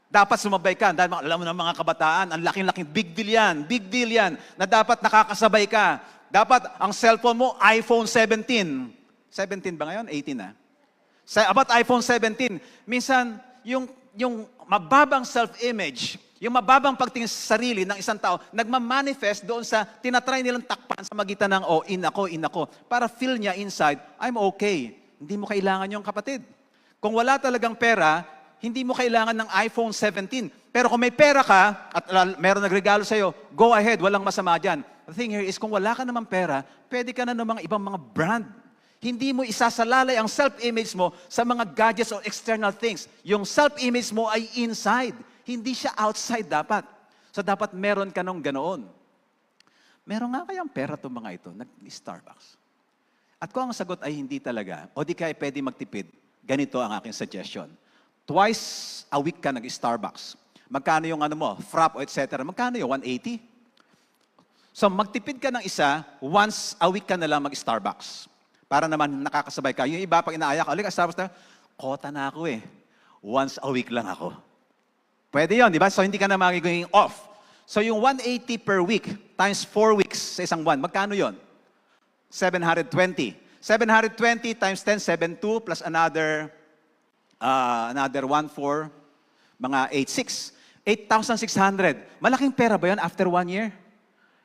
Dapat sumabay ka. Dahil alam mo ng mga kabataan, ang laking-laking big deal yan, na dapat nakakasabay ka. Dapat ang cellphone mo, iPhone 17. 17 ba ngayon? 18 na. About iPhone 17, minsan, yung mababang self-image, yung mababang pagtingin sa sarili ng isang tao, nagmamanifest doon sa tinatry nilang takpan sa magitan ng, in ako, para feel niya inside, I'm okay. Hindi mo kailangan yung kapatid. Kung wala talagang pera, hindi mo kailangan ng iPhone 17. Pero kung may pera ka, at meron nagregalo sa'yo, go ahead, walang masama dyan. The thing here is, kung wala ka naman pera, pwede ka na ng mga ibang mga brand. Hindi mo isasalalay ang self-image mo sa mga gadgets o external things. Yung self-image mo ay inside. Hindi siya outside dapat. So dapat meron ka nung ganoon. Meron nga kayang pera itong mga ito, nag-Starbucks. At kung ang sagot ay hindi talaga, o di kaya pwede magtipid, ganito ang aking suggestion. Twice a week ka nag-Starbucks. Magkano yung frap o etc. Magkano yung 180? So magtipid ka ng isa, once a week ka na lang mag-Starbucks. Para naman nakakasabay ka. Yung iba pag inaaya ka, Starbucks na, kota na ako eh. Once a week lang ako. Pwede yun, di ba? So hindi ka na magiging off. So yung 180 per week times 4 weeks sa isang buwan, magkano yon? 720. 720 times 10, 72 plus another 1, 4, mga 8, 6. 8,600. Malaking pera ba yun after 1 year?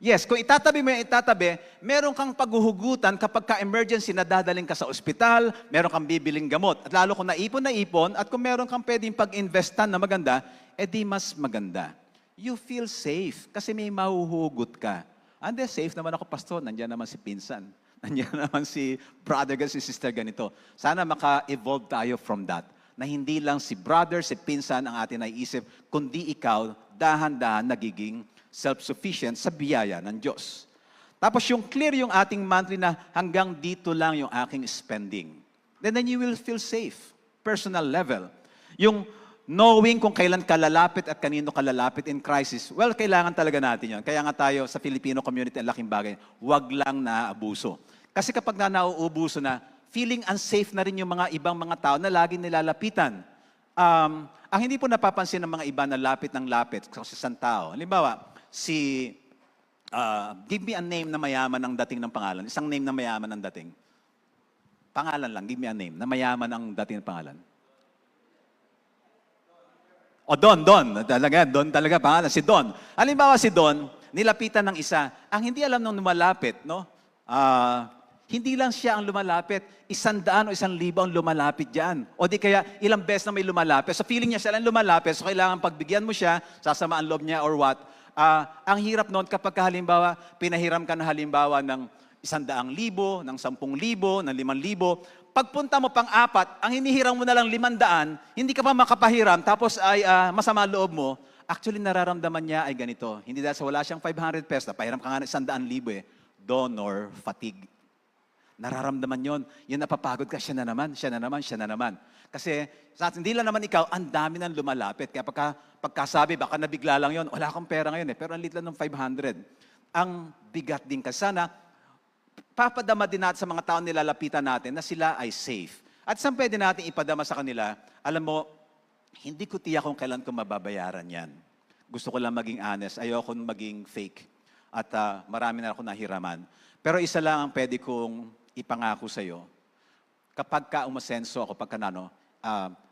Yes, kung itatabi mo yung itatabi, meron kang paghuhugutan kapag ka-emergency na dadaling ka sa ospital, meron kang bibiling gamot. At lalo kung naipon, at kung meron kang pwedeng pag-investan na maganda, edi mas maganda. You feel safe kasi may mahuhugot ka. Ande, safe naman ako, pastor. Nandiyan naman si pinsan. Nandiyan naman si brother, si sister ganito. Sana maka-evolve tayo from that. Na hindi lang si brother, si pinsan ang atin naiisip, kundi ikaw, dahan-dahan nagiging self-sufficient sa biyaya ng Diyos. Tapos yung clear yung ating monthly na hanggang dito lang yung aking spending. Then you will feel safe, personal level. Yung knowing kung kailan ka lalapit at kanino ka lalapit in crisis, well, kailangan talaga natin yun. Kaya nga tayo sa Filipino community, ang laking bagay, wag lang naaabuso. Kasi kapag nauubuso na, feeling unsafe na rin yung mga ibang mga tao na laging nilalapitan. Ang hindi po napapansin ng mga iba na lapit ng lapit sa isang tao. Halimbawa, give me a name na mayaman ang dating ng pangalan. Isang name na mayaman ang dating. Pangalan lang, give me a name na mayaman ang dating ng pangalan. O Don. Don talaga pangalan. Si Don. Halimbawa si Don, nilapitan ng isa. Ang hindi alam nung lumalapit, no? Hindi lang siya ang lumalapit, 100 o 1,000 ang lumalapit dyan. O di kaya ilang beses na may lumalapit. So feeling niya siya lang lumalapit, so kailangan pagbigyan mo siya, sasama ang loob niya or what. Ang hirap noon kapag halimbawa, pinahiram ka na halimbawa ng 100,000, ng 10,000, ng 5,000. Pagpunta mo pang 4, ang hinihiram mo na lang 500, hindi ka pa makapahiram, tapos ay masama loob mo, actually nararamdaman niya ay ganito. Hindi dahil sa wala siyang 500 pesos, napahiram ka nga ng 100,000 donor fatigue. Nararamdaman yon. Yun napapagod ka, siya na naman. Kasi hindi lang naman ikaw, ang dami nang lumalapit. Kaya pagkasabi, baka nabigla lang yon. Wala akong pera ngayon pero ang liit lang ng 500. Ang bigat din kasi sana, papadama din natin sa mga tao nilalapitan natin na sila ay safe. At saan pwede natin ipadama sa kanila, alam mo, hindi ko tiyak kung kailan ko mababayaran yan. Gusto ko lang maging honest, ayoko maging fake. At marami na ako nahiraman. Pero isa lang ang pwede kong ipangako sa iyo, kapag ka umasenso ako,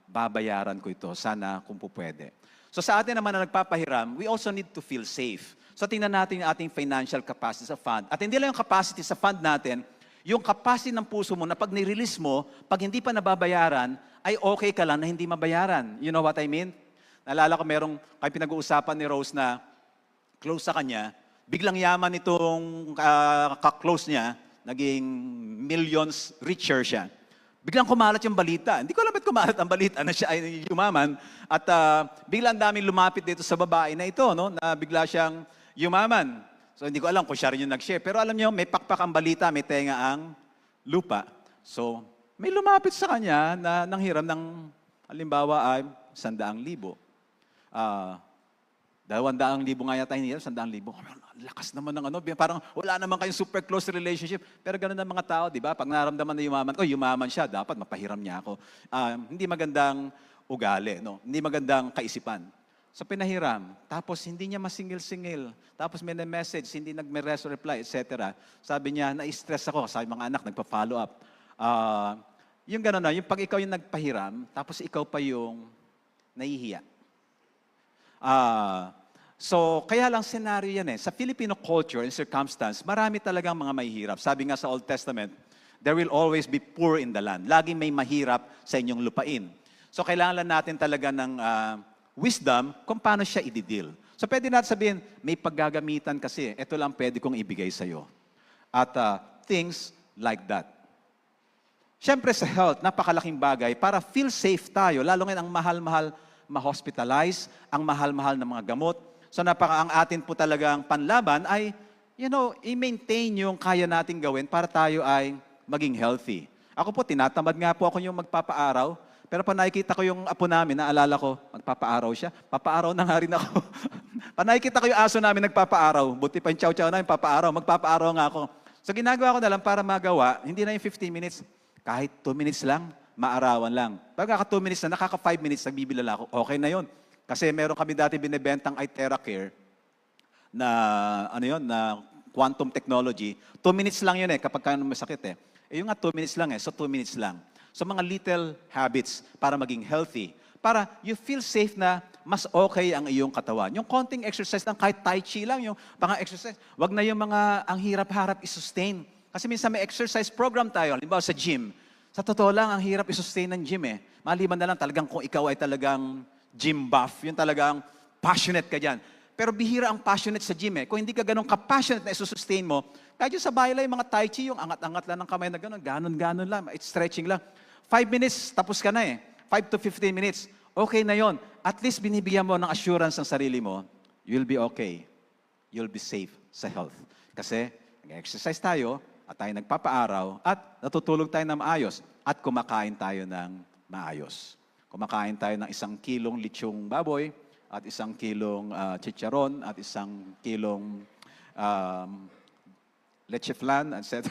babayaran ko ito. Sana kung pupwede. So sa atin naman na nagpapahiram, we also need to feel safe. So tingnan natin yung ating financial capacity sa fund. At hindi lang yung capacity sa fund natin, yung capacity ng puso mo na pag nirelease mo, pag hindi pa nababayaran, ay okay ka lang na hindi mabayaran. You know what I mean? Naalala ko kayo pinag-uusapan ni Rose na close sa kanya, biglang yaman itong ka-close niya, naging millions richer siya. Biglang kumalat yung balita. Hindi ko alam ba't kumalat ang balita na siya ay yumaman. At biglang daming lumapit dito sa babae na ito, no? Na bigla siyang yumaman. So hindi ko alam kung siya rin yung nag-share. Pero alam niyo, may pakpak ang balita, may tenga ang lupa. So may lumapit sa kanya na nanghiram ng, halimbawa ay 100,000. 200,000 nga yata hiniram, 100,000. Lakas naman ng parang wala naman kayong super close relationship. Pero ganoon ang mga tao, di ba? Pag naramdaman na yumaman siya, dapat mapahiram niya ako. Hindi magandang ugali, no? Hindi magandang kaisipan. sa pinahiram. Tapos hindi niya masingil-singil. Tapos may message, hindi reply, etc. Sabi niya, na-stress ako. Sabi mga anak, nagpa-follow up. Yung gano'n na, yung pag ikaw yung nagpahiram, tapos ikaw pa yung nahihiya. So, kaya lang senaryo yan eh. Sa Filipino culture and circumstance, marami talagang mga mahihirap. Sabi nga sa Old Testament, there will always be poor in the land. Laging may mahirap sa inyong lupain. So, kailangan lang natin talaga ng wisdom kung paano siya i-deal. So, pwede natin sabihin, may paggagamitan kasi. Ito lang pwede kong ibigay sa'yo. At things like that. Siyempre sa health, napakalaking bagay para feel safe tayo. Lalo ngayon ang mahal-mahal ma-hospitalize, ang mahal-mahal ng mga gamot. So ang atin po talagang panlaban ay, i-maintain yung kaya nating gawin para tayo ay maging healthy. Ako po, tinatamad nga po ako yung magpapaaraw. Pero pa nakikita ko yung apo namin, naalala ko, magpapaaraw siya. Papaaraw na nga rin ako. Pa nakikita ko yung aso namin nagpapaaraw. Buti pa yung chow-chow namin, magpapaaraw nga ako. So ginagawa ko na lang para magawa, hindi na yung 15 minutes, kahit 2 minutes lang, maarawan lang. Pagka 2 minutes na, nakaka 5 minutes, nagbibilala ako, okay na yon. Kasi meron kami dati binibentang iTeracare na, na quantum technology. 2 minutes lang yun kapag may sakit yung nga 2 minutes lang so 2 minutes lang. So mga little habits para maging healthy. Para you feel safe na mas okay ang iyong katawan. Yung konting exercise lang, kahit tai chi lang, yung pang-exercise. Wag na yung mga ang hirap-harap i-sustain. Kasi minsan may exercise program tayo, halimbawa sa gym. Sa totoo lang, ang hirap i-sustain ng gym Maliban na lang talagang kung ikaw ay talagang gym buff, yung talagang passionate ka dyan. Pero bihira ang passionate sa gym Kung hindi ka ganun ka-passionate na i-sustain mo, kahit yung sa bahay lang, yung mga tai chi, yung angat-angat lang ng kamay na ganun, ganon lang, it's stretching lang. 5 minutes, tapos ka na 5 to 15 minutes, okay na yon. At least binibigyan mo ng assurance ng sarili mo, you'll be okay. You'll be safe sa health. Kasi nag-exercise tayo, at tayo nagpapaaraw, at natutulog tayo na maayos, at kumakain tayo ng maayos. Kumakain tayo ng 1 kilong lechong baboy, at 1 kilong chicharon, at 1 kilong leche flan, etc.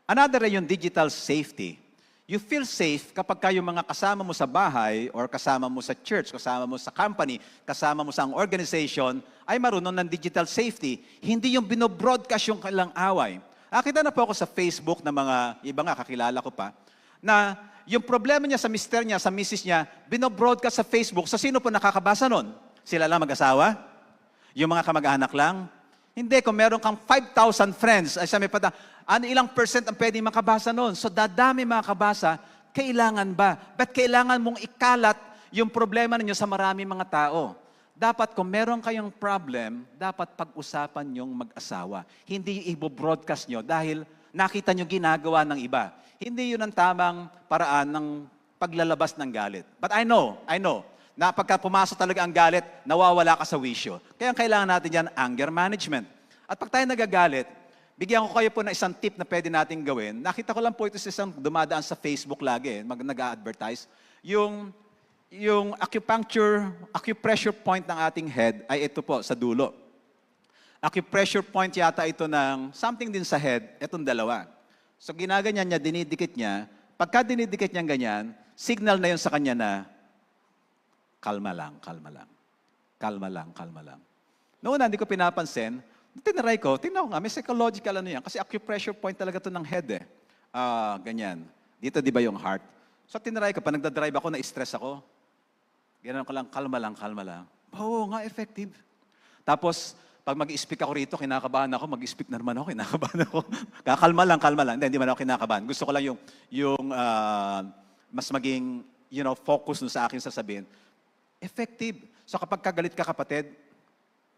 Another yung digital safety. You feel safe kapag yung mga kasama mo sa bahay or kasama mo sa church, kasama mo sa company, kasama mo sa organization ay marunong ng digital safety. Hindi yung binobroadcast yung kailang away. Nakita na po ako sa Facebook na mga iba nga kakilala ko pa na yung problema niya sa mister niya, sa misis niya, binobroadcast sa Facebook. Sa sino po nakakabasa nun? Sila lang mag-asawa? Yung mga kamag-anak lang? Hindi, kung meron kang 5,000 friends, ay sabi pa, ilang percent ang pwedeng makabasa noon? So, dadami makabasa, kailangan ba? Ba't kailangan mong ikalat yung problema ninyo sa maraming mga tao? Dapat kung meron kayong problem, dapat pag-usapan yung mag-asawa. Hindi i-broadcast nyo dahil nakita nyo ginagawa ng iba. Hindi yun ang tamang paraan ng paglalabas ng galit. But I know, na pagka pumasok talaga ang galit, nawawala ka sa wisyo. Kaya kailangan natin yan, anger management. At pag tayo nagagalit, bigyan ko kayo po ng isang tip na pwede natin gawin. Nakita ko lang po ito sa isang dumadaan sa Facebook lagi, nag-a-advertise. Yung acupressure point ng ating head ay ito po, sa dulo. Acupressure point yata ito ng something din sa head, itong dalawa. So ginaganyan niya, dinidikit niya. Pagka dinidikit niya ganyan, signal na yun sa kanya na, kalma lang, kalma lang. Kalma lang, kalma lang. Noon, hindi ko pinapansin. Tinry ko, tingnan ko nga, may psychological yan. Kasi acupressure point talaga to ng head ganyan. Dito di ba yung heart? So tinry ko, pa nagdadrive ako, na-stress ako. Ganyan ko lang, kalma lang, kalma lang. Oo nga, effective. Tapos, pag mag-speak ako rito, kinakabahan ako, mag-speak na naman ako, kinakabahan ako. Kalma lang. Hindi man ako kinakabahan. Gusto ko lang yung mas maging, focus sa akin sasabihin. Effective. So kapag kagalit ka kapatid,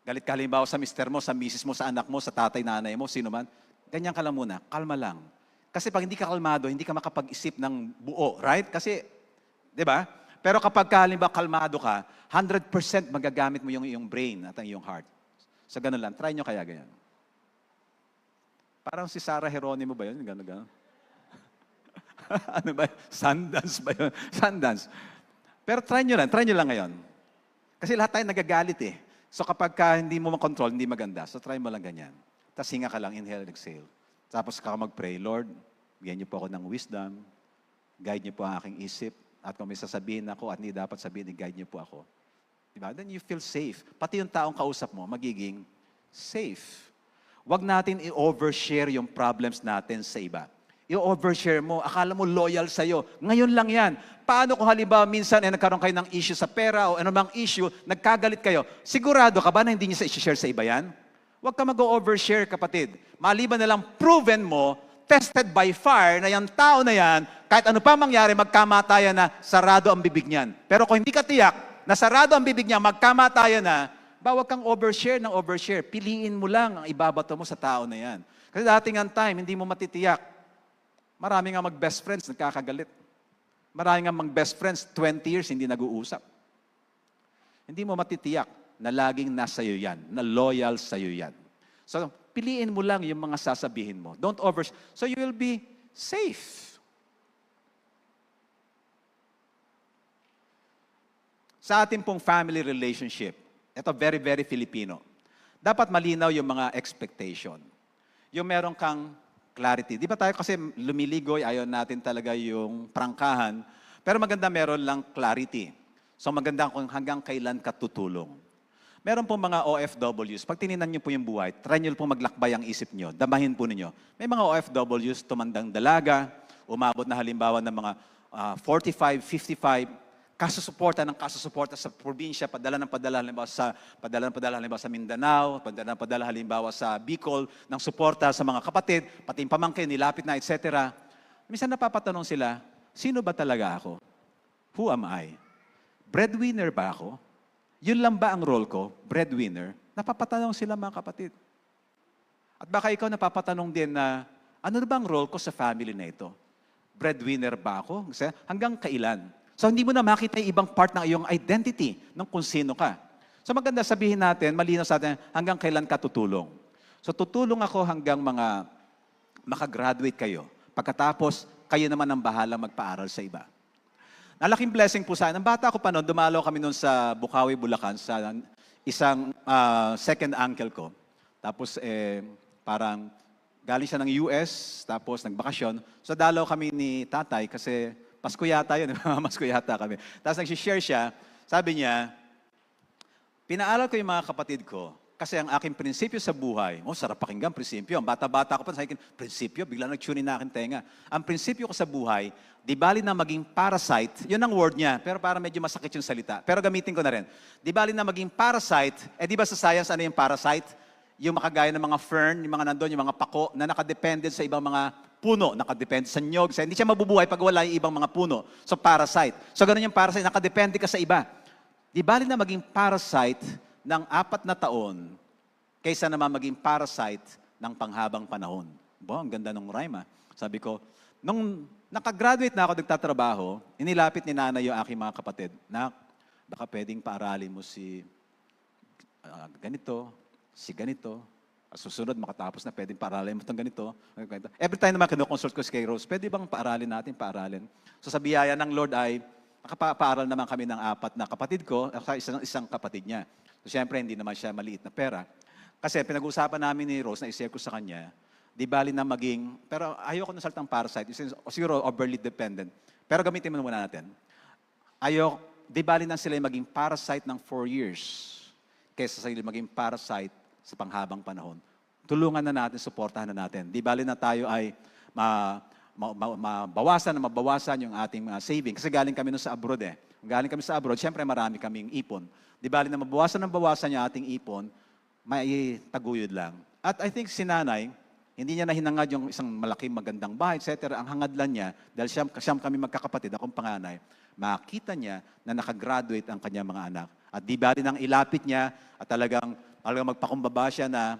galit ka halimbawa sa mister mo, sa misis mo, sa anak mo, sa tatay, nanay mo, sino man, ganyan ka lang muna, kalma lang. Kasi pag hindi ka kalmado, hindi ka makapag-isip ng buo, right? Kasi, di ba? Pero kapag halimbawa kalmado ka, 100% magagamit mo yung iyong brain at ang iyong heart. So ganun lang, try nyo kaya ganyan. Parang si Sarah Geronimo ba yun? Ganun. Ano ba? Sundance ba yun? Sundance. Pero try nyo lang ngayon. Kasi lahat tayo nagagalit So kapag hindi mo makontrol, hindi maganda. So try mo lang ganyan. Tapos hinga ka lang, inhale and exhale. Tapos ka mag-pray, Lord, bigyan niyo po ako ng wisdom. Guide niyo po ang aking isip, At kung may sasabihin ako at hindi dapat sabihin, i-guide niyo po ako. Diba? Then you feel safe. Pati yung taong kausap mo, magiging safe. Huwag natin i-overshare yung problems natin sa iba. I-overshare mo, akala mo loyal sa'yo. Ngayon lang yan. Paano kung halimbawa minsan nagkaroon kayo ng issue sa pera o anumang issue, nagkagalit kayo, sigurado ka ba na hindi niya sa i-share sa iba yan? Huwag ka mag-overshare, kapatid. Maliban na lang proven mo, tested by fire, na yung tao na yan, kahit ano pa mangyari, magkamatayan na, sarado ang bibig niyan. Pero kung hindi ka tiyak, na sarado ang bibig niya, magkamatayan na, bawag kang overshare ng overshare. Piliin mo lang ang ibabato mo sa tao na yan. Kasi dating ang time, hindi mo matitiyak. Marami nga mag-best friends, nagkakagalit. Marami nga mag-best friends, 20 years, hindi nag-uusap. Hindi mo matitiyak na laging nasa iyo yan, na loyal sa iyo yan. So, piliin mo lang yung mga sasabihin mo. Don't overshare. So, you will be safe. Sa ating pong family relationship, ito very, very Filipino. Dapat malinaw yung mga expectation. Yung meron kang clarity. Di ba tayo kasi lumiligoy, ayaw natin talaga yung prangkahan, pero maganda meron lang clarity. So maganda kung hanggang kailan ka tutulong. Meron pong mga OFWs, pag tininan niyo po yung buhay, try niyo po maglakbay ang isip niyo, damahin po ninyo. May mga OFWs, tumandang dalaga, umabot na halimbawa ng mga 45, 55, kasusuporta ng kasusuporta sa probinsya, padala ng padala halimbawa sa Mindanao, padala halimbawa sa Bicol, ng suporta sa mga kapatid, pati yung pamangkin, nilapit na, etc. Minsan napapatanong sila, sino ba talaga ako? Who am I? Breadwinner ba ako? Yun lang ba ang role ko? Breadwinner? Napapatanong sila mga kapatid. At baka ikaw napapatanong din na, ano na ba ang role ko sa family na ito? Breadwinner ba ako? Kasi hanggang kailan? So hindi mo na makita yung ibang part ng iyong identity ng kung sino ka. So maganda sabihin natin, malinaw sa atin, hanggang kailan ka tutulong. So tutulong ako hanggang mga makagraduate kayo. Pagkatapos, kayo naman ang bahala magpaaral sa iba. Nalaking blessing po sa akin. Ang bata ko pa noon, dumalaw kami noon sa Bukawi, Bulacan, sa isang second uncle ko. Tapos parang galing siya ng US, tapos nagbakasyon. So dalaw kami ni tatay kasi Pasko yata yun, Pasko yata kami. Tapos nag-share siya, sabi niya, pinaaral ko yung mga kapatid ko kasi ang aking prinsipyo sa buhay, sarap pakinggan prinsipyo. Ang bata-bata ko pa, sabi ko, prinsipyo, bigla nag-tune in na aking tenga. Ang prinsipyo ko sa buhay, di bali na maging parasite, yun ang word niya, pero para medyo masakit yung salita. Pero gamitin ko na rin. Di bali na maging parasite, di ba sa science, ano yung parasite? Yung makagaya ng mga fern, yung mga nandun, yung mga pako, na nakadependent sa ibang mga puno, nakadepende sa nyog. Hindi siya mabubuhay pag wala yung ibang mga puno. So, parasite. So, ganun yung parasite, nakadepende ka sa iba. Di bali na maging parasite ng 4 na taon kaysa naman maging parasite ng panghabang panahon. Ang ganda ng rhyme, Sabi ko, nung nakagraduate na ako, nagtatrabaho, inilapit ni nanay yung aking mga kapatid, na baka pwedeng paaralin mo si ganito, si ganito, susunod, makatapos na, pwedeng paaralin mo itong ganito. Every time naman kinoconsult ko si kay Rose, pwede bang paaralin natin, paaralin? So sa biyaya ng Lord ay, nakapaaral naman kami ng 4 na kapatid ko, at isang kapatid niya. So siyempre, hindi naman siya maliit na pera. Kasi pinag-uusapan namin ni Rose, na i-share ko sa kanya, di bali na maging, pero ayoko na salitang parasite, siguro overly dependent. Pero gamitin mo muna natin. Di bali na sila maging parasite ng 4 years, kaysa sila maging parasite sa panghabang panahon. Tulungan na natin, suportahan na natin. Di bali na tayo ay mabawasan yung ating saving. Kasi galing kami nun sa abroad Galing kami sa abroad, syempre marami kaming ipon. Di bali na mabawasan yung ating ipon, may taguyod lang. At I think si nanay, hindi niya nahinangad yung isang malaking magandang bahay, etc. Ang hangad lang niya, dahil siyam kami magkakapatid, akong panganay, makita niya na nakagraduate ang kanyang mga anak. At di bali nang ilapit niya at talagang magpakumbaba siya na,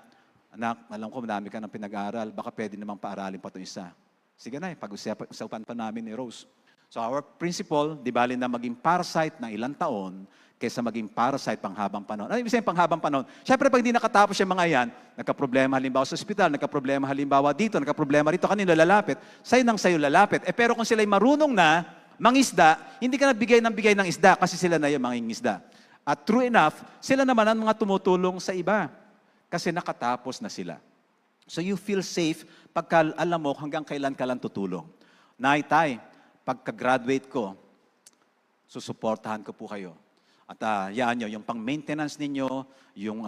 anak, alam ko, madami ka ng pinag-aaral, baka pwede namang paaralin pa itong isa. Sige na, pag-usapan pa namin ni Rose. So our principle, di bali na maging parasite ng ilang taon, kaysa maging parasite panghabang panahon. Ano ibig sabihin panghabang panahon? Siyempre, pag hindi nakatapos yung mga yan, nagka-problema halimbawa sa ospital, nagka-problema halimbawa dito, nagka-problema rito, kanino lalapit? Sa'yo nang sa'yo lalapit. Pero kung sila'y marunong na, mangisda, hindi ka nagbigay ng isda kasi sila na yung mangingisda. At true enough, sila naman ang mga tumutulong sa iba kasi nakatapos na sila. So you feel safe pagka alam mo hanggang kailan ka lang tutulong. Tay, pagka-graduate ko, susuportahan ko po kayo. At yaan nyo, yung pang-maintenance ninyo, yung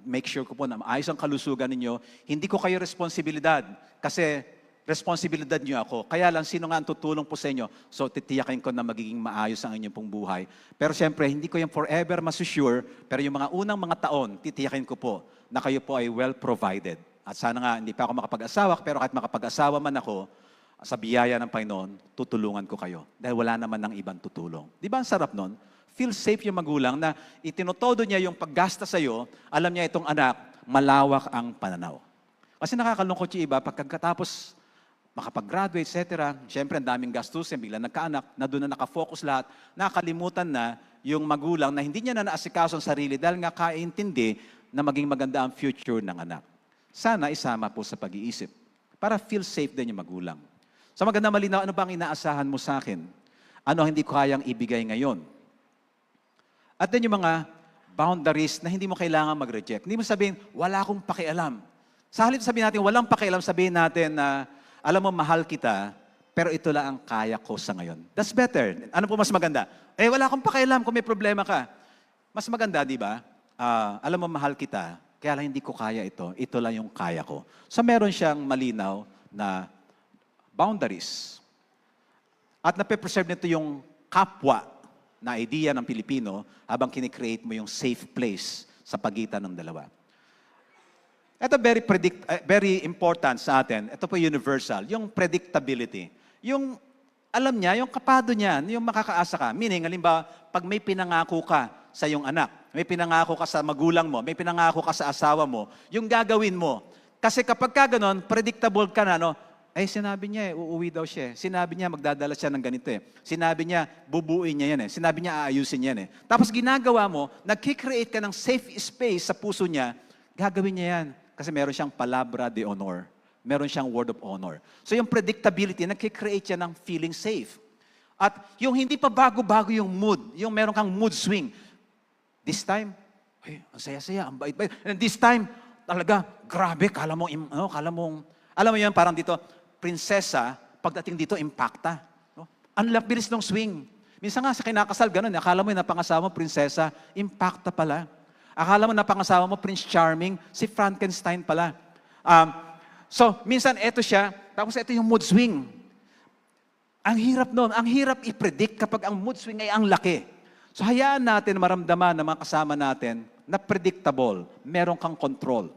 make sure ko po na maayos ang kalusugan ninyo, hindi ko kayo responsibilidad kasi responsibilidad nyo ako. Kaya lang, sino nga ang tutulong po sa inyo? So, titiyakin ko na magiging maayos ang inyong pong buhay. Pero siyempre, hindi ko yung forever masusure, pero yung mga unang mga taon, titiyakin ko po na kayo po ay well provided. At sana nga, hindi pa ako makapag-asawa, pero kahit makapag-asawa man ako, sa biyaya ng Panginoon, tutulungan ko kayo. Dahil wala naman ng ibang tutulong. Di ba ang sarap nun? Feel safe yung magulang na itinotodo niya yung paggasta sa'yo, alam niya itong anak, malawak ang pananaw. Kasi nakakalungkot yung iba, pagkatapos makapag-graduate, etc., siyempre ang daming gastusin, bigla nagkaanak, na doon na nakafocus lahat, nakalimutan na yung magulang na hindi niya na naasikaso ang sarili dahil nga kaintindi na maging maganda ang future ng anak. Sana isama po sa pag-iisip para feel safe din yung magulang. Sa maganda malinaw, ano bang inaasahan mo sa akin? Ano hindi ko kayang ibigay ngayon? At din yung mga boundaries na hindi mo kailangan mag-reject. Hindi mo sabihin, wala akong pakialam. Sa halip sabihin natin, walang pakialam, sabihin natin na, alam mo, mahal kita, pero ito lang ang kaya ko sa ngayon. That's better. Ano po mas maganda? Wala akong pakialam kung may problema ka. Mas maganda, di ba? Alam mo, mahal kita, kaya lang hindi ko kaya ito lang yung kaya ko. So meron siyang malinaw na boundaries. At nape-preserve nito yung kapwa na idea ng Pilipino habang kinikreate mo yung safe place sa pagitan ng dalawa. Ito very important sa atin. Ito po universal. Yung predictability. Yung alam niya, yung kapado niya, yung makakaasa ka. Meaning, halimbawa, pag may pinangako ka sa iyong anak, may pinangako ka sa magulang mo, may pinangako ka sa asawa mo, yung gagawin mo. Kasi kapag ka ganon, predictable ka na, no? Sinabi niya uuwi daw siya. Sinabi niya magdadala siya ng ganito Sinabi niya bubuuin niya yan Sinabi niya aayusin niya yan Tapos ginagawa mo, nagkikreate ka ng safe space sa puso niya, gagawin niya yan. Kasi meron siyang palabra de honor. Meron siyang word of honor. So yung predictability, nagkikreate siya ng feeling safe. At yung hindi pa bago-bago yung mood, yung meron kang mood swing. This time, ang saya-saya, ang bait-bait. And this time, talaga, grabe, kala mo alam mo yan, parang dito, prinsesa, pagdating dito, impacta. No? Ang bilis ng swing. Minsan nga sa kinakasal, ganun. Akala mo yung napangasawa mo, prinsesa, impacta pala. Akala mo napangasawa mo, Prince Charming, si Frankenstein pala. So, minsan, eto siya, tapos eto yung mood swing. Ang hirap nun, ang hirap i-predict kapag ang mood swing ay ang laki. So, hayaan natin maramdaman ng mga kasama natin na predictable, meron kang control.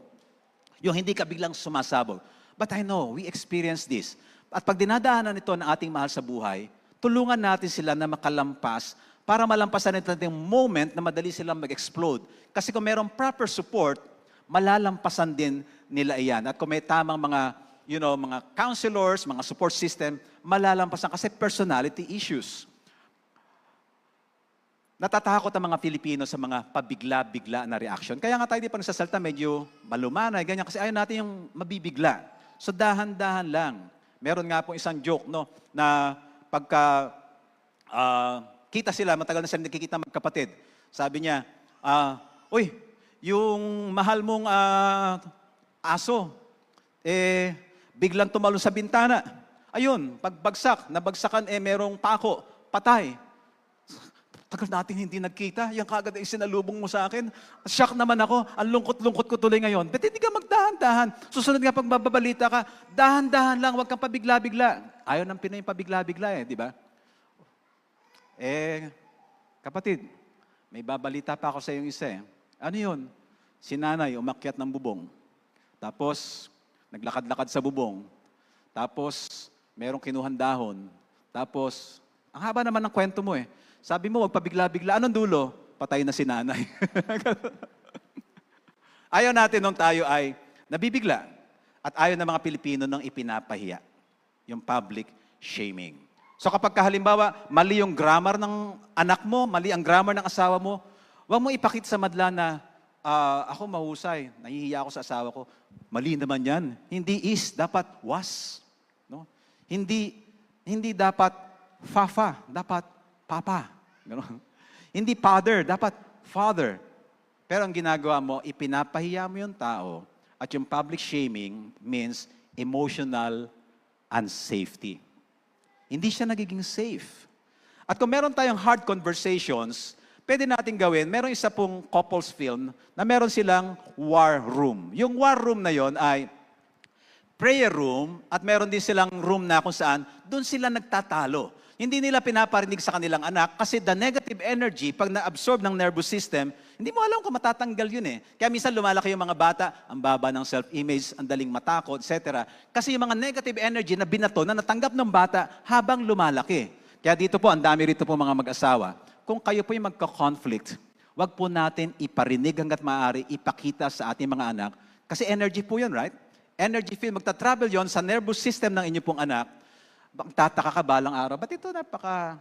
Yung hindi ka biglang sumasabog. But I know, we experience this. At pag dinadaanan ito ng ating mahal sa buhay, tulungan natin sila na makalampas para malampasan nito yung moment na madali silang mag-explode. Kasi kung mayroong proper support, malalampasan din nila iyan. At kung may tamang mga, mga counselors, mga support system, malalampasan kasi personality issues. Natatakot ang mga Pilipino sa mga pabigla-bigla na reaction. Kaya nga tayo di pa nagsasalta, medyo malumanay, ganyan. Kasi ayaw natin yung mabibigla. So dahan-dahan lang. Meron nga po isang joke, no, na pagka kita sila, matagal na sila nakikita magkapatid. Sabi niya, uy, yung mahal mong aso, biglang tumalon sa bintana. Ayun, pagbagsak, nabagsakan, merong pako, patay. Tagal natin hindi nagkita, yung kagad ay sinalubong mo sa akin. Shock naman ako, ang lungkot-lungkot ko tuloy ngayon. Ba't hindi ka magdahan-dahan? Susunod nga pag mababalita ka, dahan-dahan lang, huwag kang pabigla-bigla. Ayaw ng Pinoy yung pabigla-bigla di ba? Kapatid, may babalita pa ako sa iyong isa Ano yun? Si nanay umakyat ng bubong. Tapos, naglakad-lakad sa bubong. Tapos, merong kinuhan dahon. Tapos, ang haba naman ng kwento mo Sabi mo, wag pabigla-bigla. Anong dulo? Patay na si nanay. Ayaw natin nung tayo ay nabibigla. At ayaw ng mga Pilipino nang ipinapahiya. Yung public shaming. So kapag halimbawa, mali yung grammar ng anak mo, mali ang grammar ng asawa mo, wag mo ipakita sa madla na, ako mahusay, nahihiya ako sa asawa ko. Mali naman yan. Hindi is, dapat was. No? Hindi dapat fafa, dapat papa. Gano'n. Hindi father, dapat father. Pero ang ginagawa mo, ipinapahiya mo yung tao at yung public shaming means emotional unsafety. Hindi siya nagiging safe. At kung meron tayong hard conversations, pwede natin gawin, meron isa pong couples film na meron silang war room. Yung war room na yon ay prayer room at meron din silang room na kung saan doon sila nagtatalo. Hindi nila pinaparinig sa kanilang anak kasi the negative energy, pag na-absorb ng nervous system, hindi mo alam kung matatanggal yun eh. Kaya minsan lumalaki yung mga bata, ang baba ng self-image, ang daling matakot, etc. Kasi yung mga negative energy na binato na natanggap ng bata habang lumalaki. Kaya dito po, ang dami rito po mga mag-asawa, kung kayo po yung magka-conflict, wag po natin iparinig hanggat maaari, ipakita sa ating mga anak. Kasi energy po yun, right? Energy field, magta-travel yon sa nervous system ng inyo pong anak. Magtataka ka balang araw, ba't ito napaka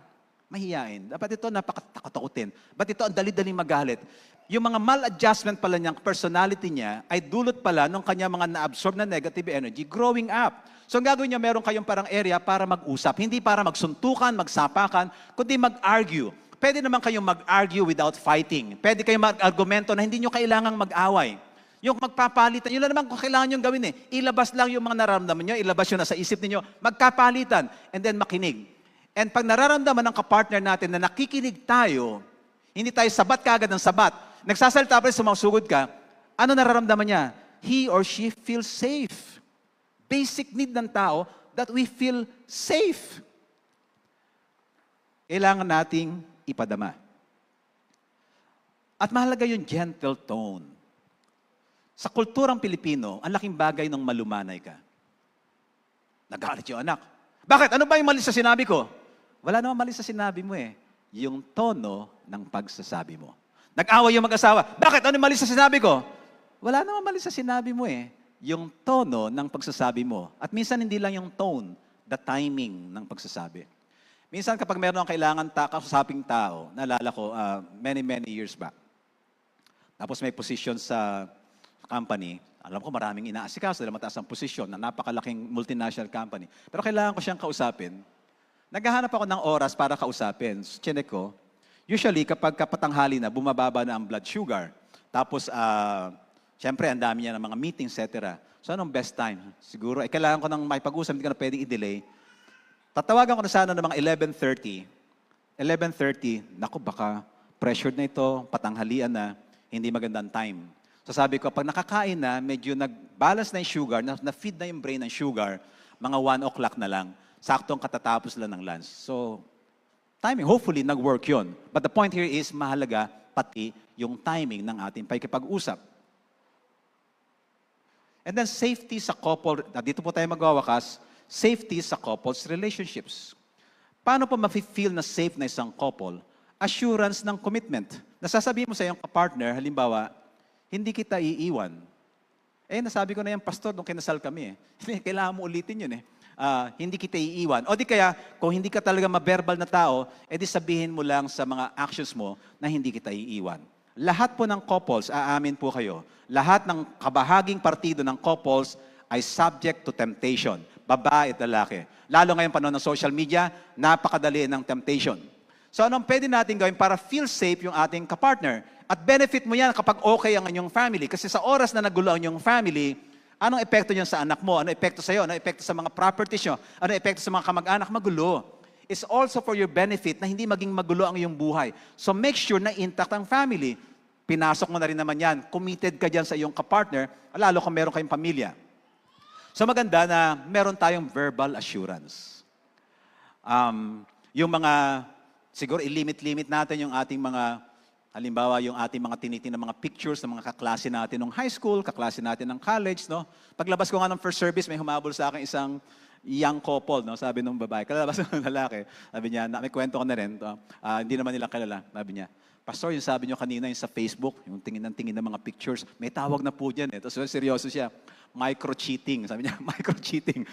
mahiyain? Ba't ito napaka-takutin? Ba't ito ang dali-daling magalit? Yung mga maladjustment pala niyang personality niya ay dulot pala ng kanya mga na-absorb na negative energy growing up. So ang gagawin niya, meron kayong parang area para mag-usap. Hindi para magsuntukan, magsapakan, kundi mag-argue. Pwede naman kayong mag-argue without fighting. Pwede kayong mag-argumento na hindi nyo kailangang mag-away. Yung magpapalitan, yun lang naman kung kailangan nyo gawin eh. Ilabas lang yung mga nararamdaman nyo, ilabas yun nasa isip ninyo, magkapalitan, and then makinig. And pag nararamdaman ng kapartner natin na nakikinig tayo, hindi tayo sabat kagad ng sabat, nagsasalita pa rin, sumasugod ka, ano nararamdaman niya? He or she feels safe. Basic need ng tao that we feel safe. Kailangan nating ipadama. At mahalaga yung gentle tone. Sa kulturang Pilipino, ang laking bagay nung malumanay ka. Nagalit yung anak. Bakit? Ano ba yung mali sa sinabi ko? Wala namang mali sa sinabi mo eh. Yung tono ng pagsasabi mo. Nag-away yung mag-asawa. Bakit? Ano yung mali sa sinabi ko? Wala namang mali sa sinabi mo eh. Yung tono ng pagsasabi mo. At minsan hindi lang yung tone, the timing ng pagsasabi. Minsan kapag meron ang kailangan kausaping tao, naalala ko many years back. Tapos may position sa company, alam ko maraming inaasikaso dahil mataas ang posisyon na napakalaking multinational company. Pero kailangan ko siyang kausapin. Naghahanap ako ng oras para kausapin. So, chinek ko, usually kapag kapatanghali na, bumababa na ang blood sugar. Tapos, syempre, ang dami niya ng mga meetings, etc. So, anong best time? Siguro, kailangan ko ng may pag-usap, hindi ko na pwedeng i-delay. Tatawagan ko na sana ng mga 11:30. 11:30, naku, baka pressured na ito, patanghalian na, hindi magandang time. So sabi ko, pag nakakain na, medyo nag-balance na yung sugar, na-feed na yung brain ng sugar, mga 1 o'clock na lang. Saktong katatapos lang ng lunch. So, timing, hopefully, nag-work yun. But the point here is, mahalaga pati yung timing ng ating pakikipag-usap. And then, safety sa couple, dito po tayo magwawakas, safety sa couples relationships. Paano po ma-feel na safe na isang couple? Assurance ng commitment. Nasasabihin mo sa iyong partner, halimbawa, hindi kita iiwan. Nasabi ko na yung pastor nung kinasal kami eh. Kailangan mo ulitin yun eh. Hindi kita iiwan. O di kaya, kung hindi ka talaga ma-verbal na tao, edi sabihin mo lang sa mga actions mo na hindi kita iiwan. Lahat po ng couples, aamin po kayo, lahat ng kabahaging partido ng couples ay subject to temptation. Babae at lalaki. Lalo ngayon panahon ng social media, napakadali ng temptation. So anong pwede natin gawin para feel safe yung ating kapartner? At benefit mo yan kapag okay ang inyong family. Kasi sa oras na nagulo ang inyong family, anong epekto niyan sa anak mo? Anong epekto sa iyo? Anong epekto sa mga properties nyo? Anong epekto sa mga kamag-anak? Magulo. It's also for your benefit na hindi maging magulo ang iyong buhay. So make sure na intact ang family. Pinasok mo na rin naman yan. Committed ka dyan sa iyong kapartner, lalo kung meron kayong pamilya. So maganda na meron tayong verbal assurance. Yung mga, siguro i-limit natin yung ating mga, halimbawa, yung ating mga tinitin na mga pictures ng mga kaklase natin ng high school, kaklase natin ng college, no? Paglabas ko nga ng first service, may humabol sa akin isang young couple, no? Sabi nung babae, kalabas ng lalaki. Sabi niya, may kwento ko na rin, hindi naman nila kilala. Sabi niya, Pastor, yung sabi niyo kanina yung sa Facebook, yung tingin ng mga pictures, may tawag na po dyan eh. Tapos seryoso siya, micro-cheating. Sabi niya, micro-cheating.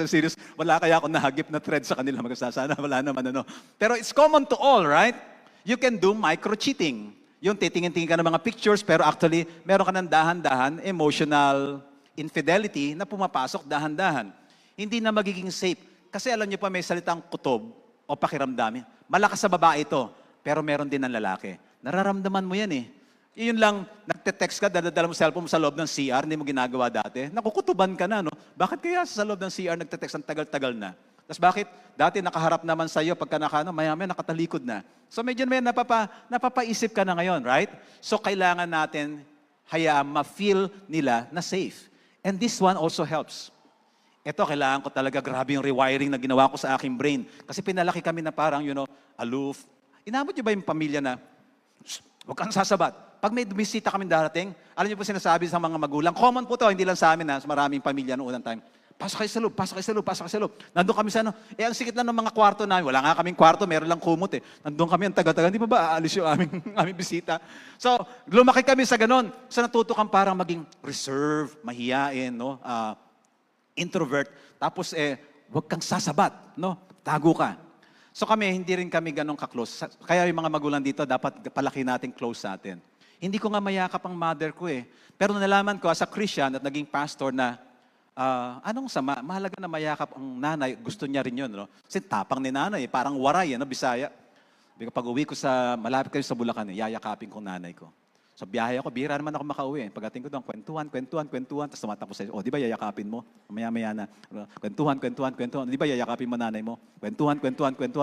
Serious, wala kaya ako nahagip na thread sa kanila. Sana wala naman ano. Pero it's common to all, right? You can do micro-cheating. Yung titingin-tingin ka ng mga pictures, pero actually, meron ka ng dahan-dahan, emotional infidelity na pumapasok dahan-dahan. Hindi na magiging safe. Kasi alam niyo pa, may salitang kutob o pakiramdam. Malakas sa babae ito, pero meron din ng lalaki. Nararamdaman mo yan eh. Yun lang, nagte-text ka, dadadala mo cellphone mo sa loob ng CR, hindi mo ginagawa dati. Nakukutuban ka na, no? Bakit kaya sa loob ng CR nagte-text ang tagal-tagal na? Tapos bakit? Dati nakaharap naman sa iyo pagka maya-maya nakatalikod na. So medyo may napapaisip ka na ngayon, right? So kailangan natin hayaan ma-feel nila na safe. And this one also helps. Ito, kailangan ko talaga, grabe yung rewiring na ginawa ko sa aking brain. Kasi pinalaki kami na parang, aloof. Inabot niyo ba yung pamilya na, huwag kang sasabat. Pag may bumisita kami darating, alam niyo po sinasabi sa mga magulang, common po to, hindi lang sa amin, sa maraming pamilya noong unang time. Pasok kayo sa loob, pasok kayo sa loob, pasok kayo sa loob. Nandun kami sa ang sikit lang ng mga kwarto namin. Wala nga kaming kwarto, meron lang kumot eh. Nandun kami ang taga-taga, hindi pa ba aalis yung aming bisita? So, lumaki kami sa ganun. So, natuto kang parang maging reserve, mahiyain, introvert. Tapos, huwag kang sasabat, tago ka. So kami, hindi rin kami ganun ka-close. Kaya yung mga magulang dito, dapat palaki natin close sa atin. Hindi ko nga mayakap ang mother ko eh. Pero nalaman ko as a Christian at naging pastor na, anong sama? Mahalaga na mayakap ang nanay. Gusto niya rin yun. Kasi tapang ni nanay, parang waray, Bisaya. Pag uwi ko malapit kayo sa Bulacan, yayakapin kong nanay ko. So biyahe ako, bihira naman ako makauwi. Pagdating ko doon, kwentuhan, tapos tumatakbo sa'yo, di ba yayakapin mo? Maya-maya na. Kwentuhan, di ba yayakapin mo nanay mo? Kwentuhan,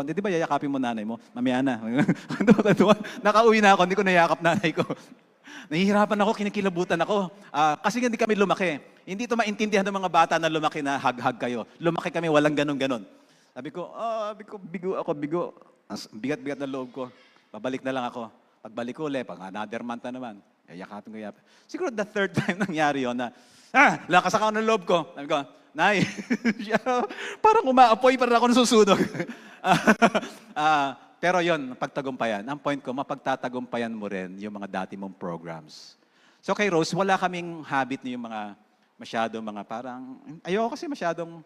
di ba yayakapin mo nanay mo? Mamaya na. Kwentuhan. Nakauwi na ako, hindi ko nayakap nanay ko. Nahihirapan ako, kinikilabutan ako. Kasi hindi kami lumaki. Hindi ito maintindihan ng mga bata na lumaki na hag-hag kayo. Lumaki kami, walang ganon-ganon. Sabi ko, bigo ako. Bigat-bigat na loob ko. Babalik na lang ako. Pagbalik ko ulit, pag another month na naman, yakapin ko. Siguro the third time nangyari yun na, lakas ako ng loob ko. Sabi ko, Nay, parang umaapoy, parang ako nasusunog. Pero yun, pagtagumpayan. Ang point ko, mapagtatagumpayan mo rin yung mga dati mong programs. So kay Rose, wala kaming habit na yung mga parang, ayoko kasi masyadong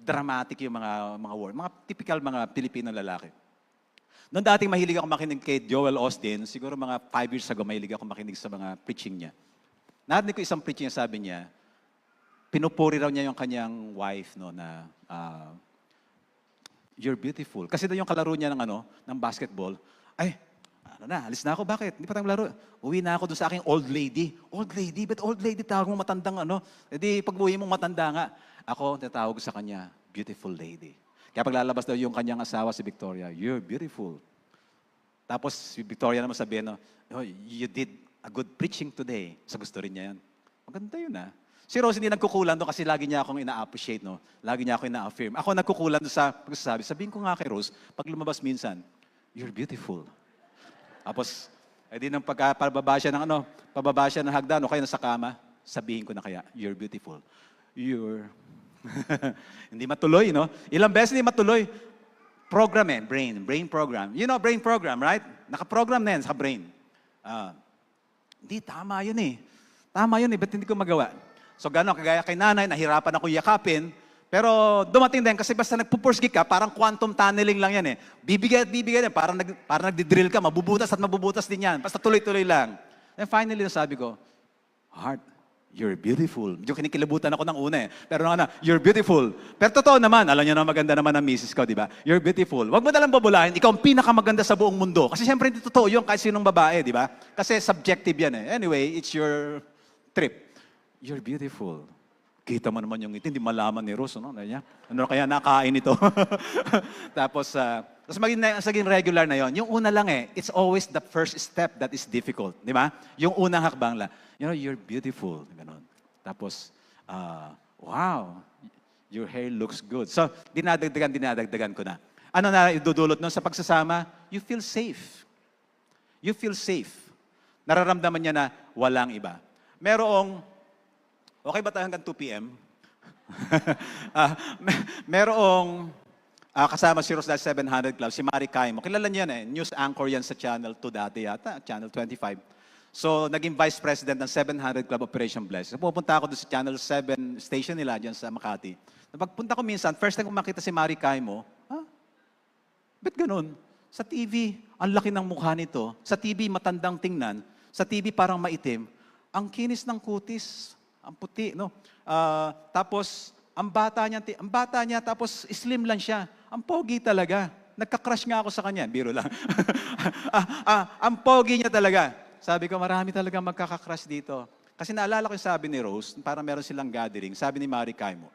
dramatic yung mga word. Mga typical mga Pilipino lalaki. Noong dating mahilig ako makinig kay Joel Osteen, siguro mga 5 years ago, mahilig ako makinig sa mga preaching niya. Narinig ko isang preaching niya, sabi niya, pinupuri raw niya yung kanyang wife, na you're beautiful. Kasi doon yung kalaro niya ng basketball, alis na ako, bakit? Hindi pa tayong laro. Uwi na ako doon sa aking old lady. Old lady? Ba't old lady? Tawag mo matandang Edi pag uwi mong matanda nga. Ako, tatawag sa kanya, beautiful lady. Kaya paglalabas daw yung kanyang asawa si Victoria, you're beautiful. Tapos si Victoria naman sabihin, you did a good preaching today. Sa gusto rin niya yan. Maganda yun Si Rose hindi nagkukulan doon kasi lagi niya akong ina-appreciate, Lagi niya akong ina-affirm. Ako nagkukulan doon sa pagsasabi. Sabihin ko nga kay Rose, pag lumabas minsan, you're beautiful. Tapos, nang pababa siya ng hagdan o kaya nasa kama, sabihin ko na kaya, you're beautiful. Hindi matuloy, Ilang beses hindi matuloy. Program brain program. You know brain program, right? Naka-program na yan sa brain. Hindi, tama yun ba't hindi ko magawa? So gano'n, kagaya kay nanay, nahirapan ako yakapin, pero dumating din, kasi basta nagpupursige ka, parang quantum tunneling lang yan Bibigay yan, parang nagdi-drill ka, mabubutas at mabubutas din yan. Basta tuloy-tuloy lang. And finally, sabi ko, heart, you're beautiful. Medyo kinikilabutan ako ng una Pero you're beautiful. Pero totoo naman, alam niyo na maganda naman ang misis ko, di ba? You're beautiful. Huwag mo nalang babulahin, ikaw ang pinakamaganda sa buong mundo. Kasi siyempre hindi totoo yun kahit sinong babae, di ba? Kasi subjective yan Anyway, it's your trip. You're beautiful. Kita mo naman yung ngiti, hindi malaman ni Rose, Ano kaya nakain ito? Tapos maging regular na yon. Yung una lang it's always the first step that is difficult. Di ba? Yung unang hakbang lang. You're beautiful. Ganon. Tapos, wow, your hair looks good. So, dinadagdagan ko na. Ano na idudulot nun sa pagsasama? You feel safe. You feel safe. Nararamdaman niya na walang iba. Okay ba tayo hanggang 2 p.m.? Merong kasama si Rose 700 Club, si Mari Caimo. Kilala niya yan News anchor yan sa Channel 2 dati yata, Channel 25. So, naging Vice President ng 700 Club Operation Bless. So, pupunta ako doon sa Channel 7 station nila dyan sa Makati. Pagpunta ko minsan, first time ko makita si Mari Caimo, ba't ganun? Sa TV, ang laki ng mukha nito. Sa TV, matandang tingnan. Sa TV, parang maitim. Ang kinis ng kutis. Ang puti, tapos, ang bata niya, tapos slim lang siya. Ang pogi talaga. Nagka-crush nga ako sa kanya. Biro lang. Ang pogi niya talaga. Sabi ko, marami talaga magkaka-crush dito. Kasi naalala ko yung sabi ni Rose, para meron silang gathering, sabi ni Mari Caimo,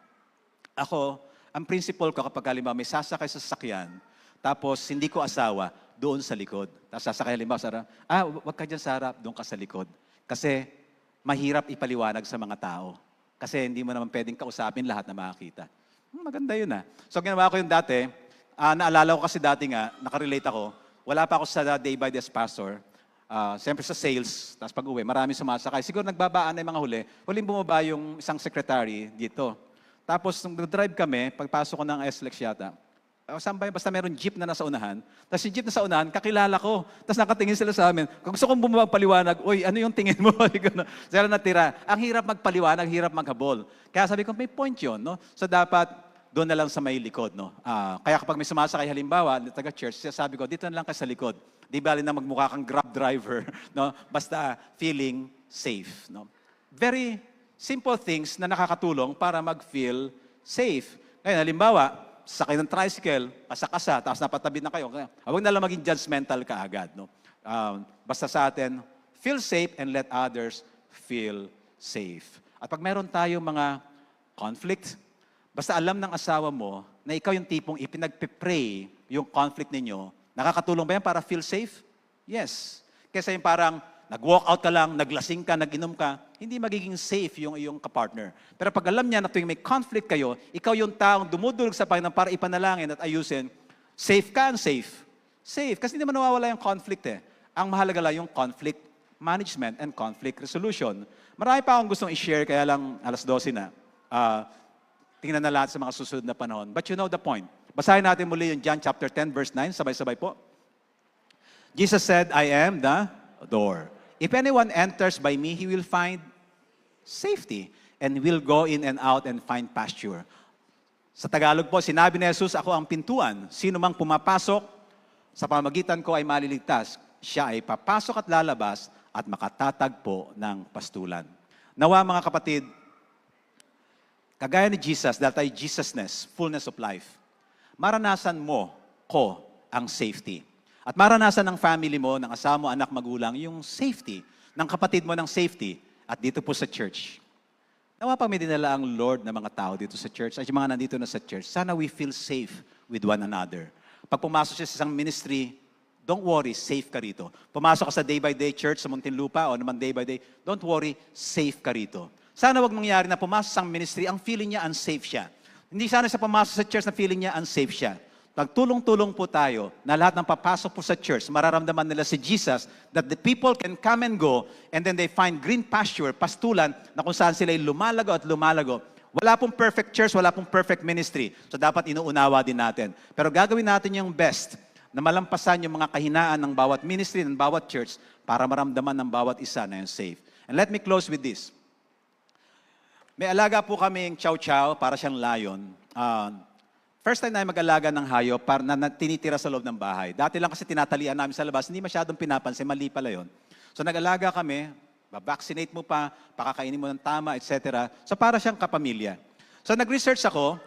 ako, ang principle ko kapag halimbawa may sasakay sa sasakyan, tapos hindi ko asawa, doon sa likod. Tapos sasakay halimbawa sa harap, wag ka dyan sa harap, doon ka sa likod. Kasi mahirap ipaliwanag sa mga tao. Kasi hindi mo naman pwedeng kausapin lahat na makakita. Maganda yun So ginawa ko yung dati, naalala ko kasi dati nga, nakarelate ako, wala pa ako sa day by day as pastor. Siyempre sa sales, tapos pag uwi, marami sumasakay. Siguro nagbabaan na yung mga huling bumaba yung isang secretary dito. Tapos nung drive kami, pagpasok ko ng SLEX yata, basta meron jeep na nasa unahan, tapos yung jeep na sa unahan, kakilala ko. Tapos nakatingin sila sa amin. Kung gusto kong bumaba paliwanag, uy, ano yung tingin mo? Sila natira. Ang hirap magpaliwanag, hirap maghabol. Kaya sabi ko, may point yun, no? So dapat, doon na lang sa may likod, no? Kaya kapag may sumasakay halimbawa, taga-church, sabi ko, dito na lang ka sa likod. Di bali na magmukha kang grab driver, no? Basta feeling safe, no? Very simple things na nakakatulong para mag-feel safe. Ngayon, halimbawa, sakay ng tricycle, kasa-kasa, tapos napatabi na kayo. Huwag na lang maging judgmental ka agad, no? Basta sa atin, feel safe and let others feel safe. At pag meron tayong mga conflict, basta alam ng asawa mo na ikaw yung tipong ipinagpipray yung conflict ninyo, nakakatulong ba yan para feel safe? Yes. Kesa yung parang nag-walk out ka lang, naglasing ka, nag-inom ka, hindi magiging safe yung iyong kapartner. Pero pag alam niya na tuwing may conflict kayo, ikaw yung taong dumudulog sa Panginoon para ipanalangin at ayusin, safe ka and safe. Safe. Kasi hindi naman nawawala yung conflict Ang mahalaga lang yung conflict management and conflict resolution. Marami pa akong gustong i-share, kaya lang 12:00 na. Tingnan na lahat sa mga susunod na panahon. But you know the point. Basahin natin muli yung John chapter 10, verse 9. Sabay-sabay po. Jesus said, I am the door. If anyone enters by me, he will find safety and will go in and out and find pasture. Sa Tagalog po, sinabi ni Jesus, ako ang pintuan. Sino mang pumapasok, sa pamagitan ko ay maliligtas. Siya ay papasok at lalabas at makatatagpo ng pastulan. Nawa mga kapatid, kagaya ni Jesus, dahil tayo Jesusness, fullness of life, maranasan mo, ko, ang safety. At maranasan ng family mo, ng asawa mo, anak, magulang, yung safety, ng kapatid mo ng safety, at dito po sa church. Nawa pag may dinala ang Lord na mga tao dito sa church, at yung mga nandito na sa church, sana we feel safe with one another. Pag pumasok siya sa isang ministry, don't worry, safe ka rito. Pumasok ka sa day by day church sa Muntinlupa o naman day by day, don't worry, safe ka rito. Sana wag mangyari na pumasok sa ministry, ang feeling niya unsafe siya. Hindi sana sa pumasok sa church na feeling niya unsafe siya. Pagtulong-tulong po tayo na lahat ng papasok po sa church, mararamdaman nila si Jesus that the people can come and go and then they find green pasture, pastulan na kung saan sila lumalago at lumalago. Wala pong perfect church, wala pong perfect ministry. So dapat inuunawa din natin. Pero gagawin natin yung best na malampasan yung mga kahinaan ng bawat ministry, ng bawat church para maramdaman ng bawat isa na yung safe. And let me close with this. May alaga po kaming chow-chow para siyang lion. First time na mag-alaga ng hayop para na tinitira sa loob ng bahay. Dati lang kasi tinatalian namin sa labas, hindi masyadong pinapansin, mali pala yun. So nag-alaga kami, vaccinate mo pa, pakakainin mo ng tama, etc. So para siyang kapamilya. So nag-research ako,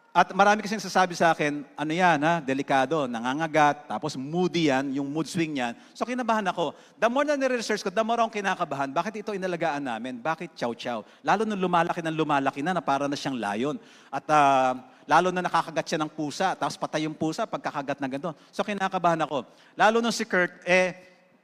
at marami kasing sasabi sa akin, ano yan ha, delikado, nangangagat, tapos moody yan, yung mood swing yan. So kinabahan ako. The more na nire-research ko, the more akong kinakabahan. Bakit ito inalagaan namin? Bakit chow-chow? Lalo nung lumalaki na para na siyang lion. At lalo na nakakagat siya ng pusa, tapos patay yung pusa pagkakagat na ganito. So kinakabahan ako. Lalo nung si Kurt,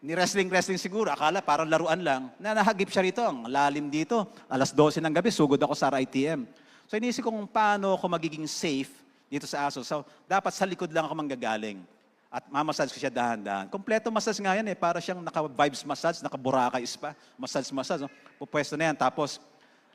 ni wrestling siguro, akala parang laruan lang, na nahagip siya rito, ang lalim dito. 12:00 ng gabi, sugod ako sa RITM. So inisip ko kung paano ako magiging safe dito sa aso. So dapat sa likod lang ako manggagaling. At mamassage ko siya dahan-dahan. Kompleto massage nga yan para siyang naka-vibes massage, naka-Boracay spa, massage. No? Pupwesto na yan. Tapos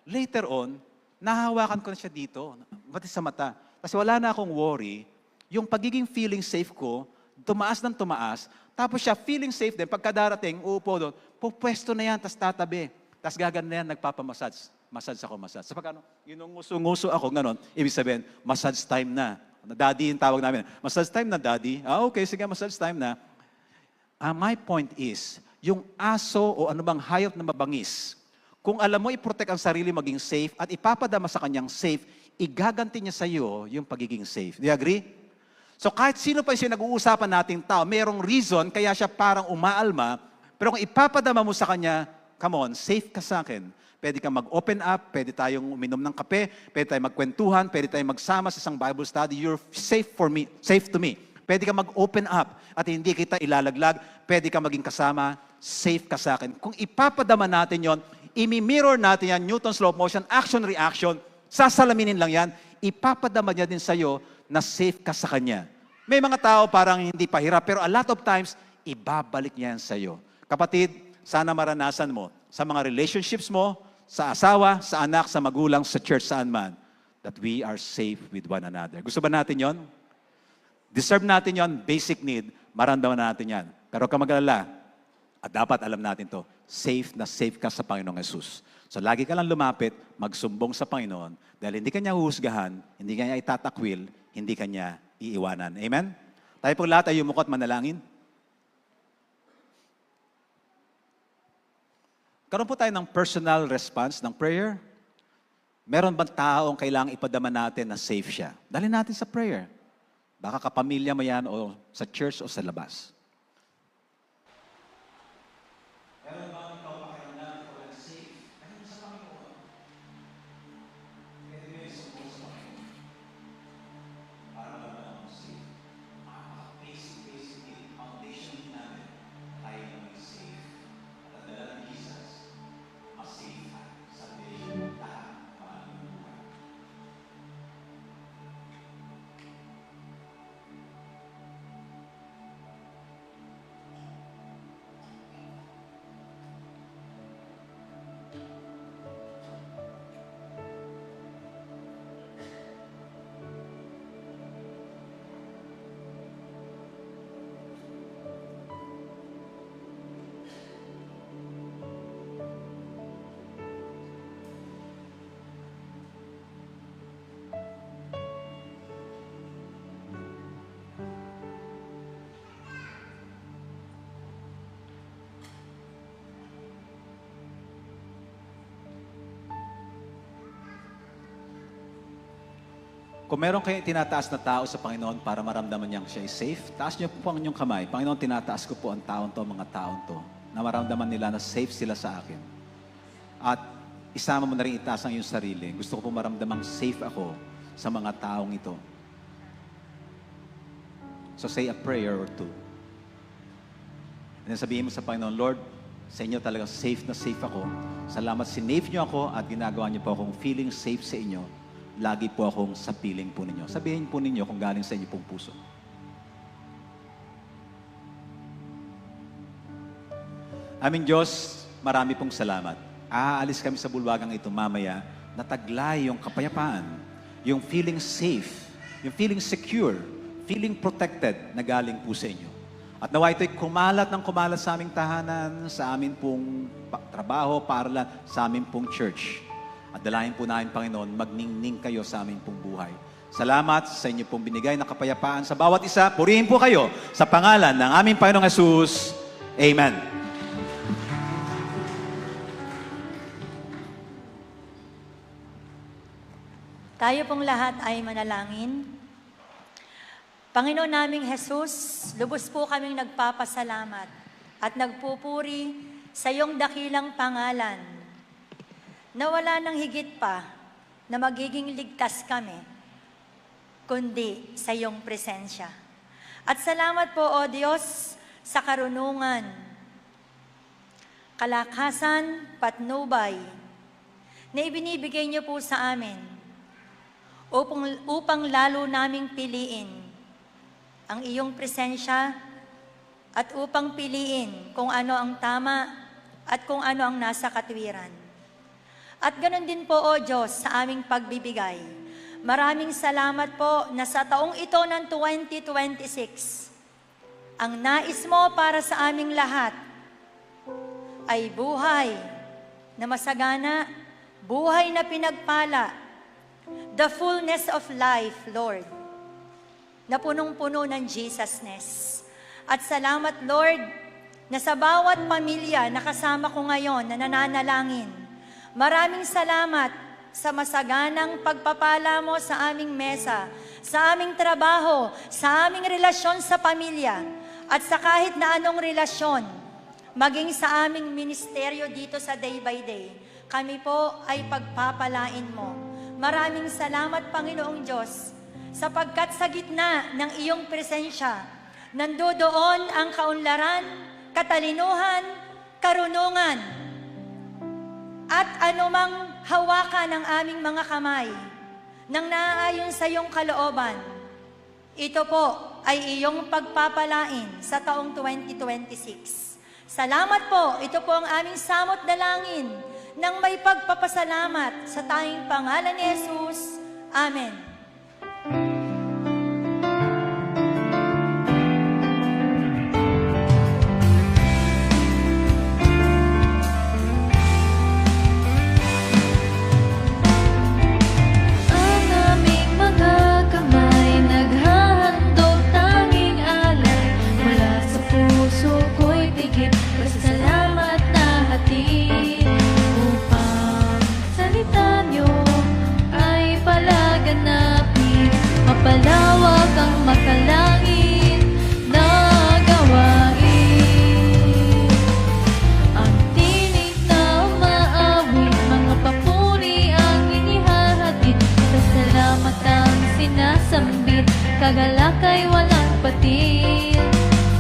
later on, nahawakan ko na siya dito, pati sa mata. Kasi wala na akong worry. Yung pagiging feeling safe ko, tumaas ng tumaas. Tapos siya feeling safe din. Pagka darating, uupo doon, pupwesto na yan, tas tatabi. Tas gagana yan, nagpapamassage. Massage ako, massage. So pag inunguso-nguso ako, ganon, ibig sabihin, massage time na. Daddy yung tawag namin. Massage time na, daddy. Okay, sige, massage time na. My point is, yung aso o anumang hayop na mabangis, kung alam mo i-protect ang sarili maging safe at ipapadama sa kanyang safe, igaganti niya sa iyo yung pagiging safe. Do you agree? So kahit sino pa siya nag-uusapan nating tao, mayroong reason kaya siya parang umaalma, pero kung ipapadama mo sa kanya, come on, safe ka sa akin. Pwede kang mag-open up, pwede tayong uminom ng kape, pwede tayong magkwentuhan, pwede tayong magsama sa isang Bible study. You're safe for me, safe to me. Pwede kang mag-open up at hindi kita ilalaglag. Pwede kang maging kasama, safe ka sa akin. Kung ipapadama natin yon, imi-mirror natin yan, Newton's law of motion, action-reaction, sasalaminin lang yan, ipapadama niya din sa'yo na safe ka sa Kanya. May mga tao parang hindi pa hirap, pero a lot of times, ibabalik niya yan sa'yo. Kapatid, sana maranasan mo sa mga relationships mo, sa asawa, sa anak, sa magulang, sa church, saan man, that we are safe with one another. Gusto ba natin yon? Deserve natin yon, basic need, maramdaman natin yan. Pero ka mag-alala, at dapat alam natin to, safe na safe ka sa Panginoong Yesus. So lagi ka lang lumapit, magsumbong sa Panginoon, dahil hindi ka niya huhusgahan, hindi ka niya itatakwil, hindi ka niya iiwanan. Amen? Tayo po lahat ay yumuko at manalangin. Karoon po tayo ng personal response ng prayer. Meron bang taong kailangang ipadama natin na safe siya? Dali natin sa prayer. Baka kapamilya mo yan o sa church o sa labas. Meron bang ikaw pakiramdam ko na safe? Ayun sa Panginoon. Pwede mo yung support sa Panginoon. Para maramdaman mo safe. Basic need, foundation din namin, tayo na may safe. At ang dala ng Jesus, mas safe sa ating lahat ng aming buhay. Kung meron kayong tinataas na tao sa Panginoon para maramdaman niyang siya ay safe, taas niyo po ang inyong kamay. Panginoon, tinataas ko po ang taon to, mga taon to, na maramdaman nila na safe sila sa akin. At isama mo na rin itaas ang iyong sarili. Gusto ko po maramdamang safe ako sa mga taong ito. So say a prayer or two. And then sabihin mo sa Panginoon, Lord, sa inyo talaga safe na safe ako. Salamat, sinave niyo ako at ginagawa niyo po akong feeling safe sa inyo. Lagi po akong sa piling po ninyo. Sabihin po ninyo kung galing sa inyo pong puso. Aming Diyos, marami pong salamat. Aalis kami sa bulwagang ito mamaya, nataglay yung kapayapaan, yung feeling safe, yung feeling secure, feeling protected na galing po sa inyo. At nawa ito'y kumalat ng kumalat sa aming tahanan, sa amin pong trabaho, paaralan, sa amin pong church. At dalahin po namin, Panginoon, magningning kayo sa aming pong buhay. Salamat sa inyo pong binigay na kapayapaan sa bawat isa. Purihin po kayo sa pangalan ng aming Panginoong Yesus. Amen. Tayo pong lahat ay manalangin. Panginoon naming Jesus, lubos po kaming nagpapasalamat at nagpupuri sa iyong dakilang pangalan na wala nang higit pa na magiging ligtas kami, kundi sa iyong presensya. At salamat po, O Diyos, sa karunungan, kalakasan, patnubay, na ibinibigay niyo po sa amin upang lalo naming piliin ang iyong presensya at upang piliin kung ano ang tama at kung ano ang nasa katwiran. At ganon din po, O Diyos, sa aming pagbibigay. Maraming salamat po na sa taong ito ng 2026, ang nais mo para sa aming lahat ay buhay na masagana, buhay na pinagpala, the fullness of life, Lord, na punong-puno ng Jesusness. At salamat, Lord, na sa bawat pamilya na kasama ko ngayon na nananalangin, maraming salamat sa masaganang pagpapala mo sa aming mesa, sa aming trabaho, sa aming relasyon sa pamilya, at sa kahit na anong relasyon maging sa aming ministeryo dito sa Day by Day, kami po ay pagpapalain mo. Maraming salamat, Panginoong Diyos, sapagkat sa gitna ng iyong presensya, nandoon ang kaunlaran, katalinuhan, karunungan, at anumang hawakan ng aming mga kamay nang naaayon sa iyong kalooban. Ito po ay iyong pagpapalain sa taong 2026. Salamat po, ito po ang aming samot dalangin ng may pagpapasalamat sa tanging pangalan ni Jesus. Amen. Ang aming mga kamay naghahandog tanging alay, mula sa puso ko'y tigit pasasalamat na hatid, upang salita niyo ay palaganapin, mapalawak ang makalangit na gawain. Ang tinig na umaawit, mga papuri ang inihahatid, pasalamat ang sinasambit, kagalak ay walang patid.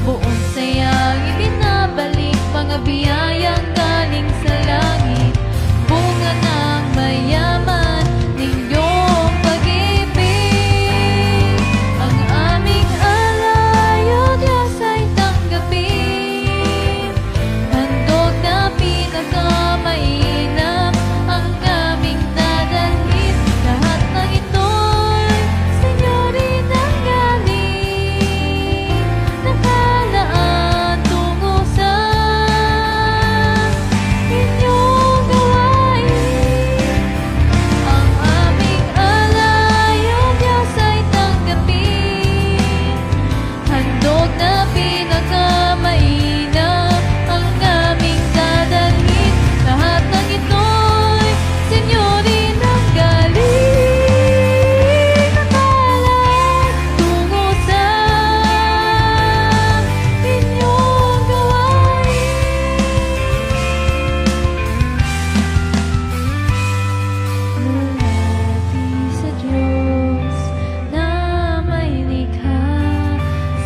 Buong sayang ibinabalik, mga biyayang galing sa langit, bunga ng mayaman ninyong pag-ibig. Ang aming alay, O Diyos, ay tanggapin, handog na pinakamainam ang aming dadalhin. Lahat ng ito'y sa inyo rin ang galing, nakalaan tungo sa inyong gawain. Ang aming alay, O Diyos, ay tanggapin, handog na pinakamainam ang aming dadalhin. Lahat ng ito'y sa inyo rin ang galing, nakalaan tungo sa inyong gawain. Malati sa Diyos na may likha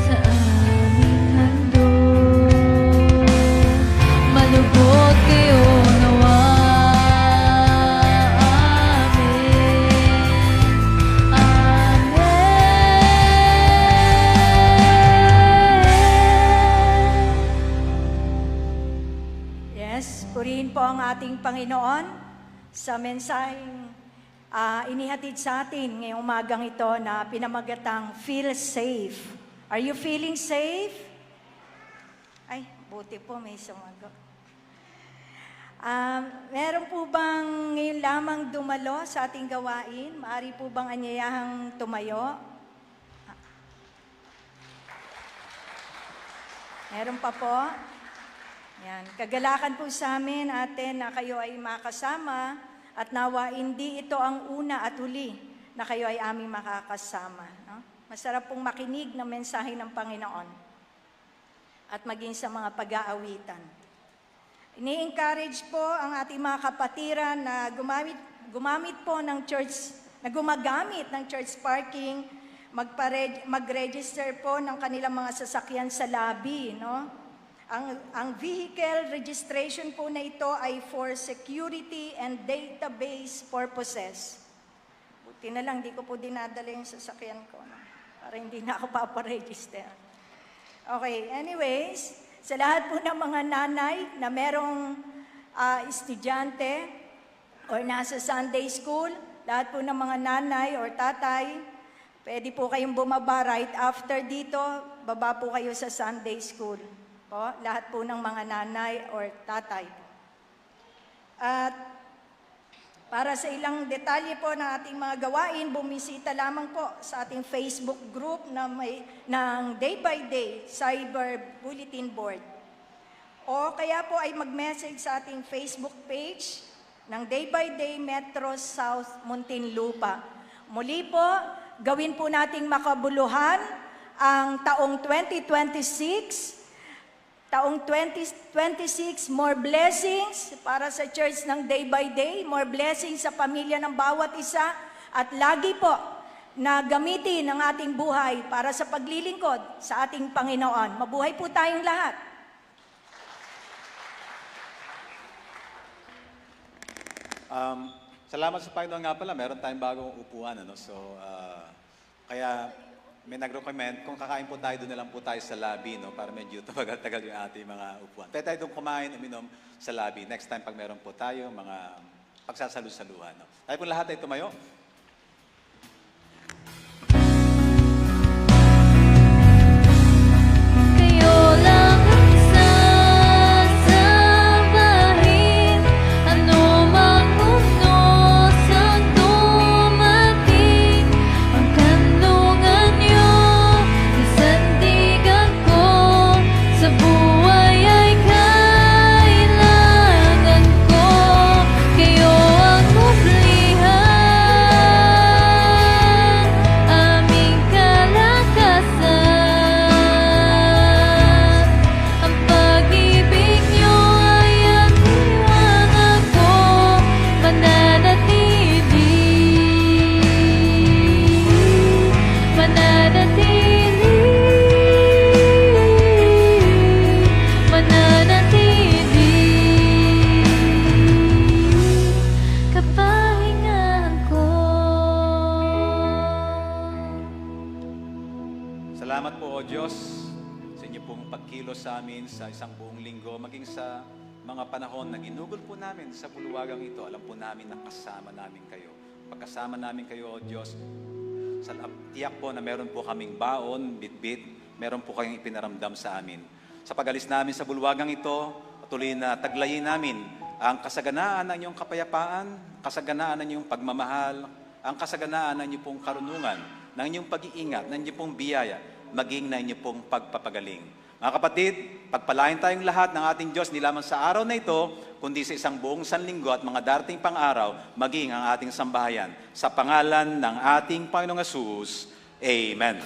sa aming handog, malubot kayo nawa. Amen. Amen. Yes, purihin po ang ating Panginoon sa mensaheng inihatid sa atin ngayong umagang ito na pinamagatang Feel Safe. Are you feeling safe? Ay, buti po may sumagot. Meron po bang ngayon lamang dumalo sa ating gawain? Maaari po bang anyayahang tumayo? Meron pa po? Yan. Kagalakan po sa amin, ate, na kayo ay makasama at nawa hindi ito ang una at huli na kayo ay aming makakasama. No? Masarap pong makinig ng mensahe ng Panginoon at maging sa mga pag-aawitan. Ini-encourage po ang ating mga kapatiran na gumamit po ng church, na gumagamit ng church parking, mag-register po ng kanilang mga sasakyan sa lobby, no? Ang vehicle registration po na ito ay for security and database purposes. Buti na lang, di ko po dinadala yung sasakyan ko, no? Para hindi na ako paparegister. Okay, anyways, sa lahat po ng mga nanay na merong estudyante or nasa Sunday school, lahat po ng mga nanay or tatay, pwede po kayong bumaba right after dito, baba po kayo sa Sunday school. Po, lahat po ng mga nanay or tatay. At para sa ilang detalye po ng ating mga gawain, bumisita lamang po sa ating Facebook group na ng Day by Day Cyber Bulletin Board. O kaya po ay mag-message sa ating Facebook page ng Day by Day Metro South Muntinlupa. Muli po, gawin po nating makabuluhan ang taong 2026. taong 2026, more blessings para sa church ng Day by Day, more blessings sa pamilya ng bawat isa, at lagi po na gamitin ang ating buhay para sa paglilingkod sa ating Panginoon. Mabuhay po tayong lahat. Salamat sa Panginoon nga pala, meron tayong bagong upuan. So, kaya may nag-recommend, kung kakain po tayo, doon na lang po tayo sa lobby, para medyo tagal-tagal yung ating mga upuan. Pwede tayo doon kumain, uminom sa lobby. Next time, pag meron po tayo, mga pagsasalu-saluhan. Tayo po lahat ay tumayo. Kayo lang ang sasabahin, ano mang unos ang dumating. Ang kanlungan niyo, isandigan ko, sa buhay ay kailangan ko. Kayo ang ublihan, aming kalakasan. Ang pag-ibig niyo ay ang iwanag ko, mananatili, mananatili, mananatili. Kapahingahan ko. Salamat po, O Diyos, sa inyo pong pagkilos sa amin sa isang buong linggo, maging sa mga panahon na ginugol po namin sa bulwagang ito. Alam po namin na kasama namin kayo. Pagkasama namin kayo, O Diyos, tiyak po na meron po kaming baon, bitbit, meron po kayong ipinaramdam sa amin. Sa pag-alis namin sa bulwagang ito, patuloy na taglayin namin ang kasaganaan ng inyong kapayapaan, kasaganaan ng inyong pagmamahal, ang kasaganaan ng inyong pong karunungan, ng inyong pag-iingat, ng inyong pong biyaya, maging na inyong pong pagpapagaling. Mga kapatid, pagpalain tayong lahat ng ating Diyos, hindi lamang sa araw na ito, kundi sa isang buong sanlinggo at mga darating pang araw, maging ang ating sambahayan. Sa pangalan ng ating Panginoong Hesus, Amen.